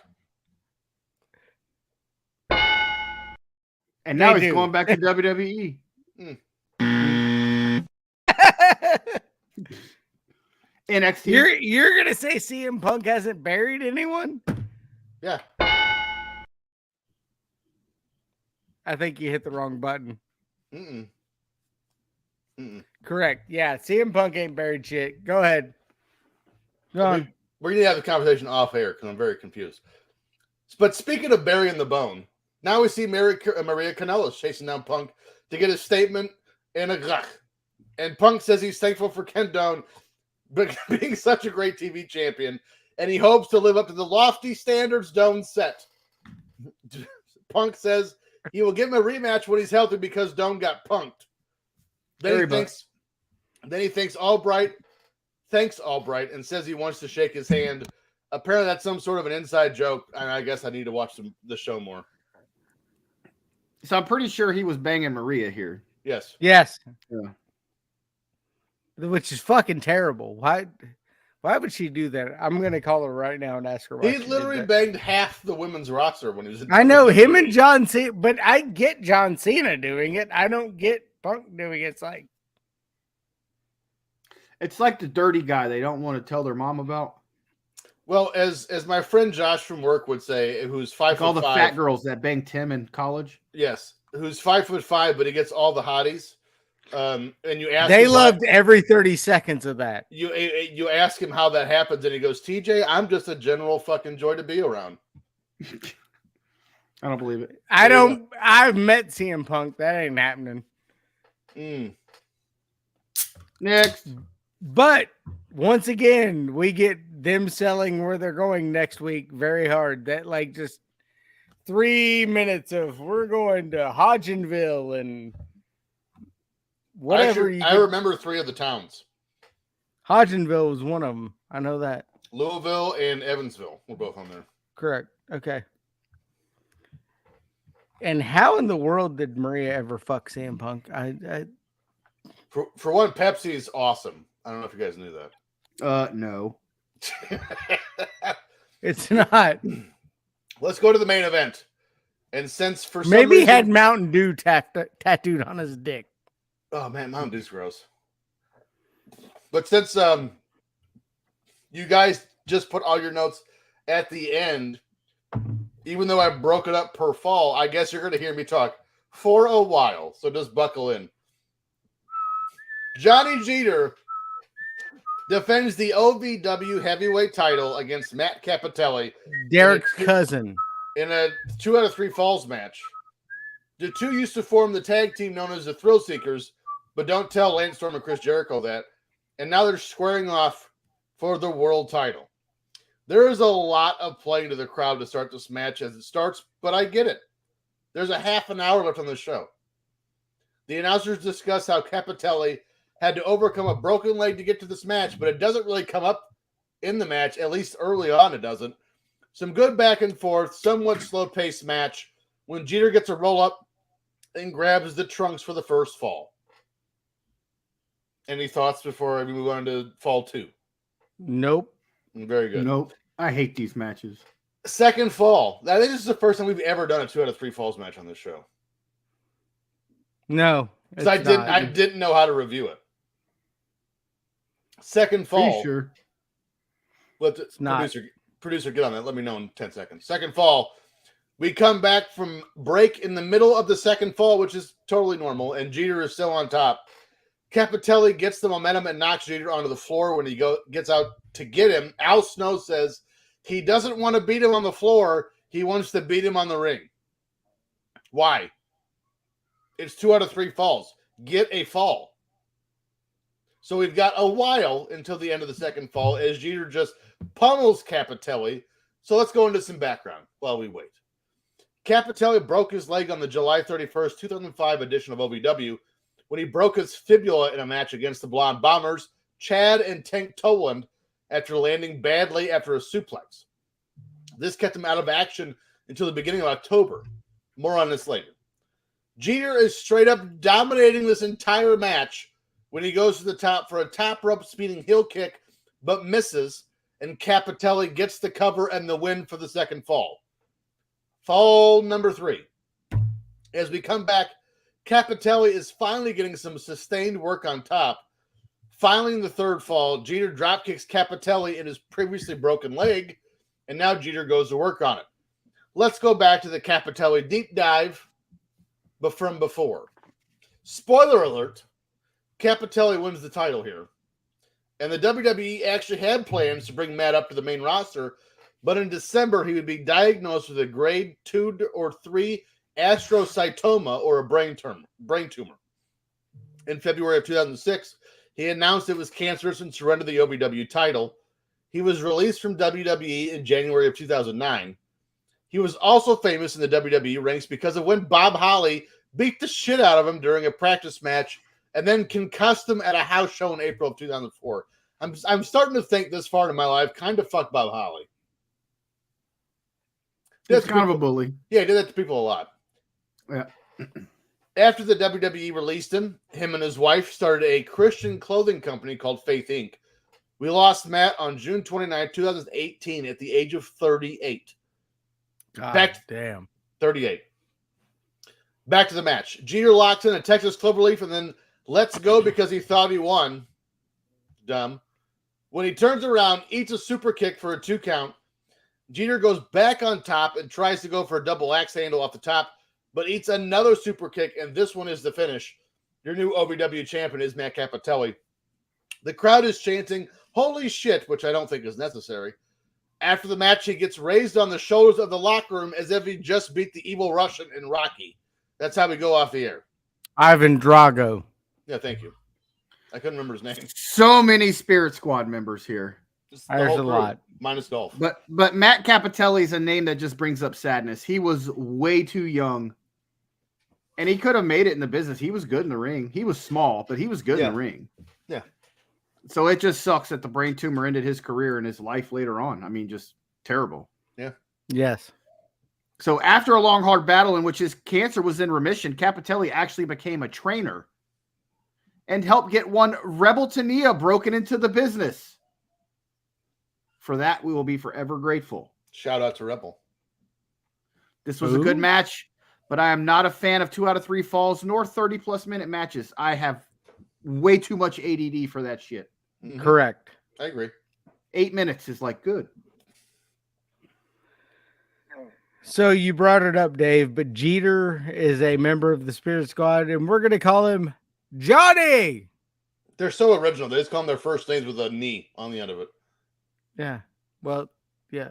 And now They he's do. going back to WWE. NXT. You're gonna say CM Punk hasn't buried anyone? Yeah. I think you hit the wrong button. Mm-mm. Mm-mm. Correct. Yeah, CM Punk ain't buried shit. Go ahead. Go on. We're going to have the conversation off air because I'm very confused. But speaking of burying the bone, now we see Maria Kanellis chasing down Punk to get a statement and a grach. And Punk says he's thankful for Ken Doane being such a great TV champion, and he hopes to live up to the lofty standards Doane set. Punk says he will give him a rematch when he's healthy because Doane got punked. Then he thanks Albright and says he wants to shake his hand. Apparently that's some sort of an inside joke, and I guess I need to watch the show more. So I'm pretty sure he was banging Maria here. Yes. Yes. Yeah. Which is fucking terrible. Why would she do that? I'm gonna call her right now and ask her why. He literally banged half the women's roster when he was in I know him and John Cena, but I get John Cena doing it. I don't get Punk doing it. It's like the dirty guy they don't want to tell their mom about. Well, as my friend Josh from work would say, who's 5'5", Like all the fat girls that banged Tim in college. Yes, who's 5'5", but he gets all the hotties. And you ask They him loved every 30 seconds of that. You ask him how that happens, and he goes, "TJ, I'm just a general fucking joy to be around." I don't believe it. I've met CM Punk. That ain't happening. Next. But once again, we get them selling where they're going next week very hard. That like just 3 minutes of we're going to Hodgenville and whatever. I remember 3 of the towns. Hodgenville was one of them. I know that. Louisville and Evansville were both on there. Correct. Okay. And how in the world did Maria ever fuck CM Punk? For one, Pepsi's awesome. I don't know if you guys knew that. No. It's not. Let's go to the main event. And since for some maybe he reason, had Mountain Dew tattooed on his dick. Oh man, Mountain Dew's gross. But since you guys just put all your notes at the end, even though I broke it up per fall, I guess you're going to hear me talk for a while. So just buckle in. Johnny Jeter defends the OVW heavyweight title against Matt Capitelli. Derek's cousin. In a 2 out of 3 falls match. The two used to form the tag team known as the Thrill Seekers, but don't tell Lance Storm and Chris Jericho that. And now they're squaring off for the world title. There is a lot of playing to the crowd to start this match as it starts, but I get it. There's a half an hour left on the show. The announcers discuss how Capitelli had to overcome a broken leg to get to this match, but it doesn't really come up in the match, at least early on it doesn't. Some good back and forth, somewhat slow-paced match when Jeter gets a roll-up and grabs the trunks for the first fall. Any thoughts before we move on to fall 2? Nope. Very good. Nope. I hate these matches. Second fall. I think this is the first time we've ever done a 2 out of 3 falls match on this show. No. Because I didn't know how to review it. Second fall. Pretty sure. Let the producer get on that. Let me know in 10 seconds. Second fall. We come back from break in the middle of the second fall, which is totally normal, and Jeter is still on top. Capitelli gets the momentum and knocks Jeter onto the floor. When he gets out to get him, Al Snow says he doesn't want to beat him on the floor. He wants to beat him on the ring. Why? It's 2 out of 3 falls. Get a fall. So we've got a while until the end of the second fall as Jeter just pummels Capitelli. So let's go into some background while we wait. Capitelli broke his leg on the July 31st, 2005 edition of OVW when he broke his fibula in a match against the Blonde Bombers, Chad and Tank Toland, after landing badly after a suplex. This kept him out of action until the beginning of October. More on this later. Jeter is straight up dominating this entire match when he goes to the top for a top rope spinning heel kick, but misses, and Capitelli gets the cover and the win for the second fall. Fall number 3. As we come back, Capitelli is finally getting some sustained work on top. Finally, in the third fall, Jeter dropkicks Capitelli in his previously broken leg, and now Jeter goes to work on it. Let's go back to the Capitelli deep dive, but from before. Spoiler alert, Capitelli wins the title here. And the WWE actually had plans to bring Matt up to the main roster, but in December, he would be diagnosed with a grade 2 or 3 astrocytoma, or a brain tumor. In February of 2006, he announced it was cancerous and surrendered the OVW title. He was released from WWE in January of 2009. He was also famous in the WWE ranks because of when Bob Holly beat the shit out of him during a practice match and then concussed him at a house show in April of 2004. I'm starting to think this far in my life, kind of fuck Bob Holly. He's kind of a bully. Yeah, he did that to people a lot. Yeah. After the WWE released him and his wife started a Christian clothing company called Faith Inc. We lost Matt on June 29, 2018 at the age of 38. Damn. 38. Back to the match. Jeter locks in a Texas Cloverleaf and then lets go because he thought he won. Dumb. When he turns around, eats a super kick for a 2 count. Jeter goes back on top and tries to go for a double axe handle off the top, but eats another super kick, and this one is the finish. Your new OVW champion is Matt Capitelli. The crowd is chanting, "Holy shit," which I don't think is necessary. After the match, he gets raised on the shoulders of the locker room as if he just beat the evil Russian in Rocky. That's how we go off the air. Ivan Drago. Yeah, thank you. I couldn't remember his name. So many Spirit Squad members here. There's a lot. Minus Dolph. But Matt Capitelli is a name that just brings up sadness. He was way too young. And he could have made it in the business. He was good in the ring. He was small, but he was good in the ring. Yeah. So it just sucks that the brain tumor ended his career and his life later on. I mean, just terrible. Yeah. Yes. So after a long, hard battle in which his cancer was in remission, Capitelli actually became a trainer and helped get one Rebel Tania broken into the business. For that, we will be forever grateful. Shout out to Rebel. This was a good match, but I am not a fan of 2 out of 3 falls nor 30-plus minute matches. I have way too much ADD for that shit. Mm-hmm. Correct. I agree. 8 minutes is like good. So you brought it up, Dave, but Jeter is a member of the Spirit Squad, and we're going to call him Johnny. They're so original. They just call them their first names with a knee on the end of it. Yeah. Well, yeah.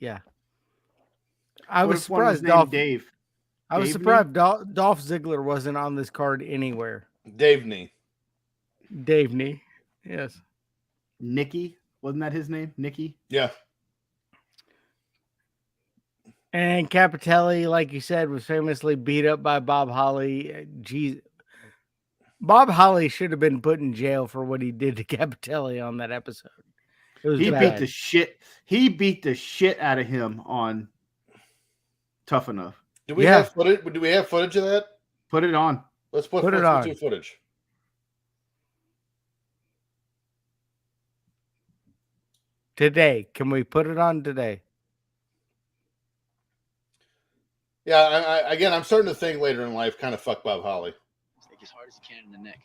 Yeah. I What was if one was surprised named Dolph. Dave. I was Dave surprised Dolph Ziggler wasn't on this card anywhere. Dave Knee. Dave Knee. Yes. Nikki. Wasn't that his name? Nikki? Yeah. And Capitelli, like you said, was famously beat up by Bob Holly. Jeez. Bob Holly should have been put in jail for what he did to Capitelli on that episode. It was bad. He beat the shit out of him on Tough Enough. Do we have footage? Do we have footage of that? Put it on. Let's put it on. Footage. Today. Can we put it on today? Yeah, I'm starting to think later in life, kind of fuck Bob Holly. Like as hard as he can in the neck.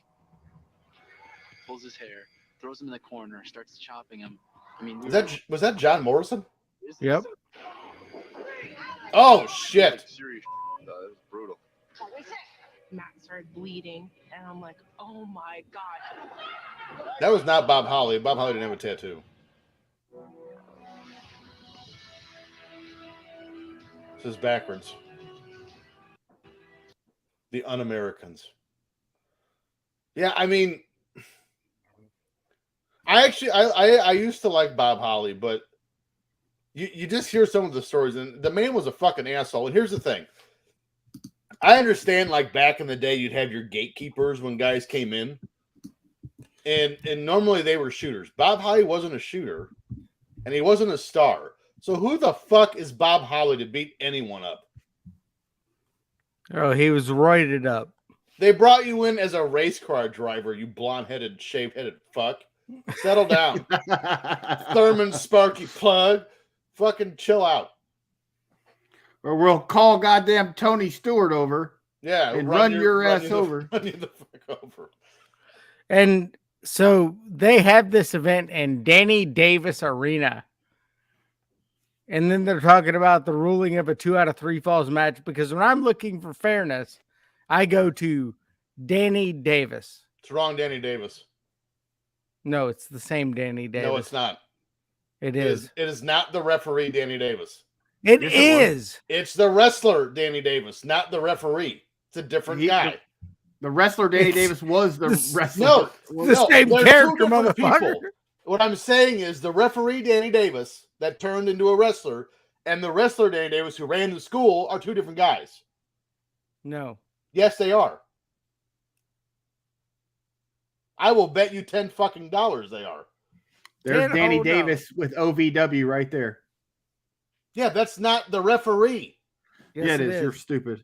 Pulls his hair, throws him in the corner, starts chopping him. I mean, Was that John Morrison? Yep. Oh shit! Serious. That was brutal. Matt started bleeding, and I'm like, oh my god. That was not Bob Holly. Bob Holly didn't have a tattoo. This is backwards. The Un-Americans. Yeah, I mean, I used to like Bob Holly, but you just hear some of the stories, and the man was a fucking asshole. And here's the thing. I understand, like, back in the day, you'd have your gatekeepers when guys came in, and normally they were shooters. Bob Holly wasn't a shooter, and he wasn't a star. So who the fuck is Bob Holly to beat anyone up? Oh, he was roided up. They brought you in as a race car driver, you blonde-headed, shaved-headed fuck. Settle down. Thurman Sparky Plug. Fucking chill out. Or we'll call goddamn Tony Stewart over. Yeah. And run your ass over. Run you the fuck over. And so they have this event in Danny Davis Arena. And then they're talking about the ruling of a 2 out of 3 falls match, because when I'm looking for fairness, I go to Danny Davis. It's wrong, Danny Davis. No, it's the same Danny Davis. No, it's not. It is. It is not the referee, Danny Davis. It is. It's the wrestler, Danny Davis, not the referee. It's a different guy. The wrestler, Danny Davis, was the wrestler. No, the same character, motherfucker. What I'm saying is the referee, Danny Davis, that turned into a wrestler, and the wrestler, Danny Davis, who ran the school, are two different guys. No. Yes, they are. I will bet you $10 fucking they are. There's Danny Davis with OVW right there. Yeah, that's not the referee. Yes, yeah, it is. You're stupid.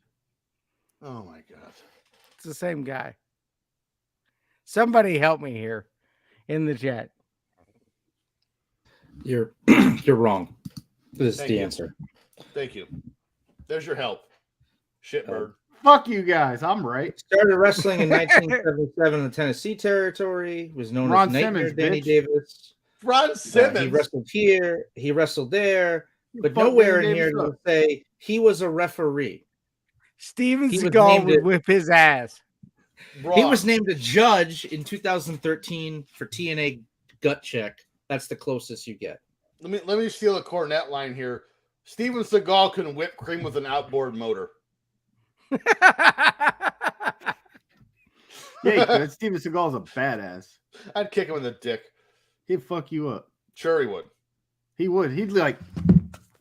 Oh my god. It's the same guy. Somebody help me here in the chat. You're wrong. This is the answer. Thank you. There's your help. Shitbird. Fuck you guys. I'm right. Started wrestling in 1977 in the Tennessee territory. Was known Ron as Nightmare Simmons, Danny bitch. Davis. Ron Simmons. He wrestled here. He wrestled there. But fuck nowhere Danny in here Davis does up. it say he was a referee. Steven He was Seagal named would it- whip his ass. He was named a judge in 2013 for TNA Gut Check. That's the closest you get. Let me steal a Cornette line here. Steven Seagal can whip cream with an outboard motor. Yeah, he could. Steven Seagal's a badass. I'd kick him in the dick. He'd fuck you up. Sure he would. He would. He'd like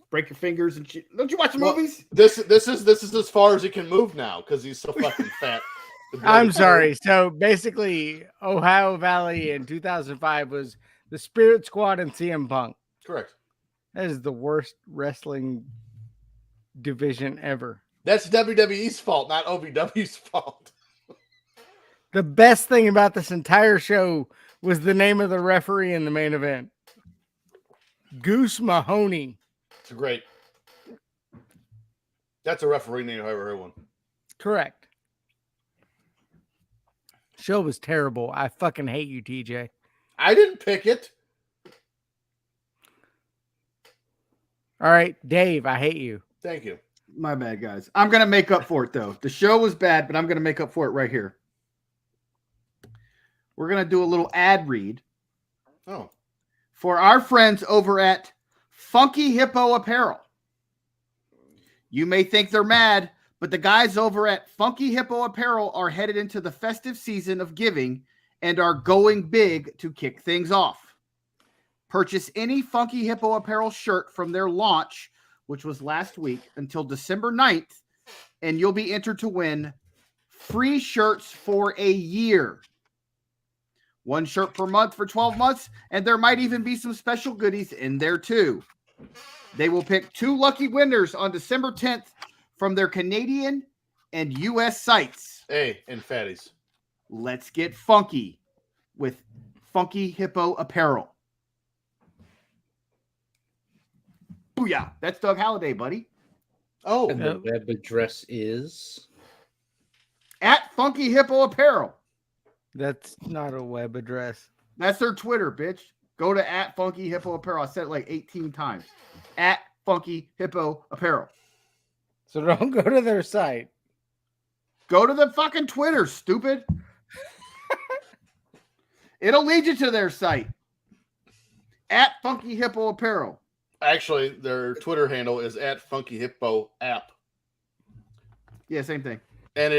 break your fingers and shit. Don't you watch the Well, movies? This is as far as he can move now because he's so fucking fat. I'm sorry. So basically, Ohio Valley in 2005 was the Spirit Squad and CM Punk. Correct. That is the worst wrestling division ever. That's WWE's fault, not OVW's fault. The best thing about this entire show was the name of the referee in the main event. Goose Mahoney. It's great. That's a referee name if I ever heard one. Correct. Show was terrible. I fucking hate you, TJ. I didn't pick it. All right, Dave, I hate you. Thank you. My bad, guys. I'm going to make up for it, though. The show was bad, but I'm going to make up for it right here. We're going to do a little ad read. Oh. For our friends over at Funky Hippo Apparel. You may think they're mad, but the guys over at Funky Hippo Apparel are headed into the festive season of giving and are going big to kick things off. Purchase any Funky Hippo Apparel shirt from their launch, which was last week, until December 9th, and you'll be entered to win free shirts for a year. One shirt per month for 12 months, and there might even be some special goodies in there too. They will pick 2 lucky winners on December 10th from their Canadian and U.S. sites. Hey, and fatties. Let's get funky with Funky Hippo Apparel. Booyah. That's Doug Halliday, buddy. Oh. And the web address is At Funky Hippo Apparel. That's not a web address. That's their Twitter, bitch. Go to at Funky Hippo Apparel. I said it like 18 times. At Funky Hippo Apparel. So don't go to their site. Go to the fucking Twitter, stupid. It'll lead you to their site. At Funky Hippo Apparel. Actually, their Twitter handle is at Funky Hippo App. Yeah, same thing. And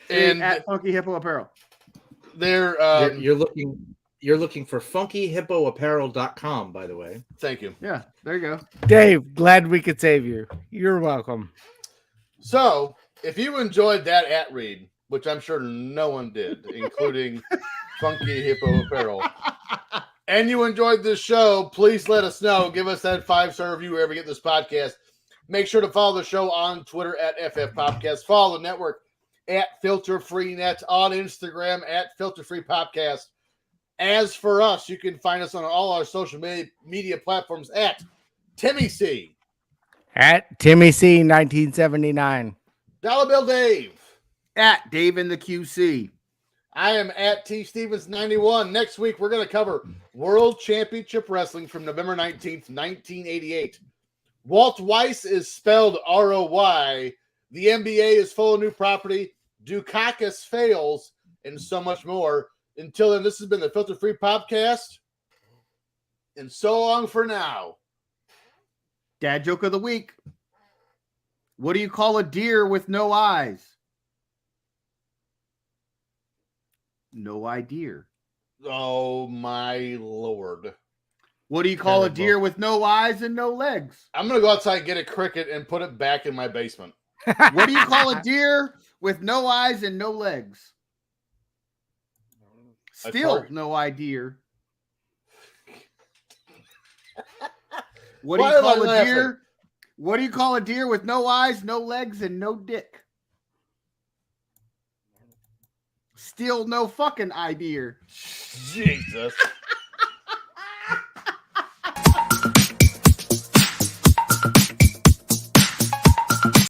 and at Funky Hippo Apparel. They're you're looking for funkyhippoapparel.com, by the way. Thank you. Yeah, there you go. Dave, glad we could save you. You're welcome. So, if you enjoyed that at read, which I'm sure no one did, including Funky Hippo Apparel, and you enjoyed this show, please let us know. Give us that 5-star review wherever you get this podcast. Make sure to follow the show on Twitter at FF Popcast. Follow the network at Filter Free Net, on Instagram at Filter Free Popcast. As for us, you can find us on all our social media platforms at Timmy C. At Timmy C 1979. Dollar Bill Dave. At Dave in the QC. I am at T Stevens 91. Next week, we're going to cover World Championship Wrestling from November 19th, 1988. Walt Weiss is spelled R-O-Y. The NBA is full of new property. Dukakis fails, and so much more. Until then, this has been the Filter Free Popcast. And so long for now. Dad joke of the week. What do you call a deer with no eyes? No idea. Oh, my Lord. What do you call a deer with no eyes and no legs? I'm going to go outside and get a cricket and put it back in my basement. What do you call a deer with no eyes and no legs? Still no idea. What do you call a deer? What do you call a deer with no eyes, no legs, and no dick? Still no fucking idea. Jesus.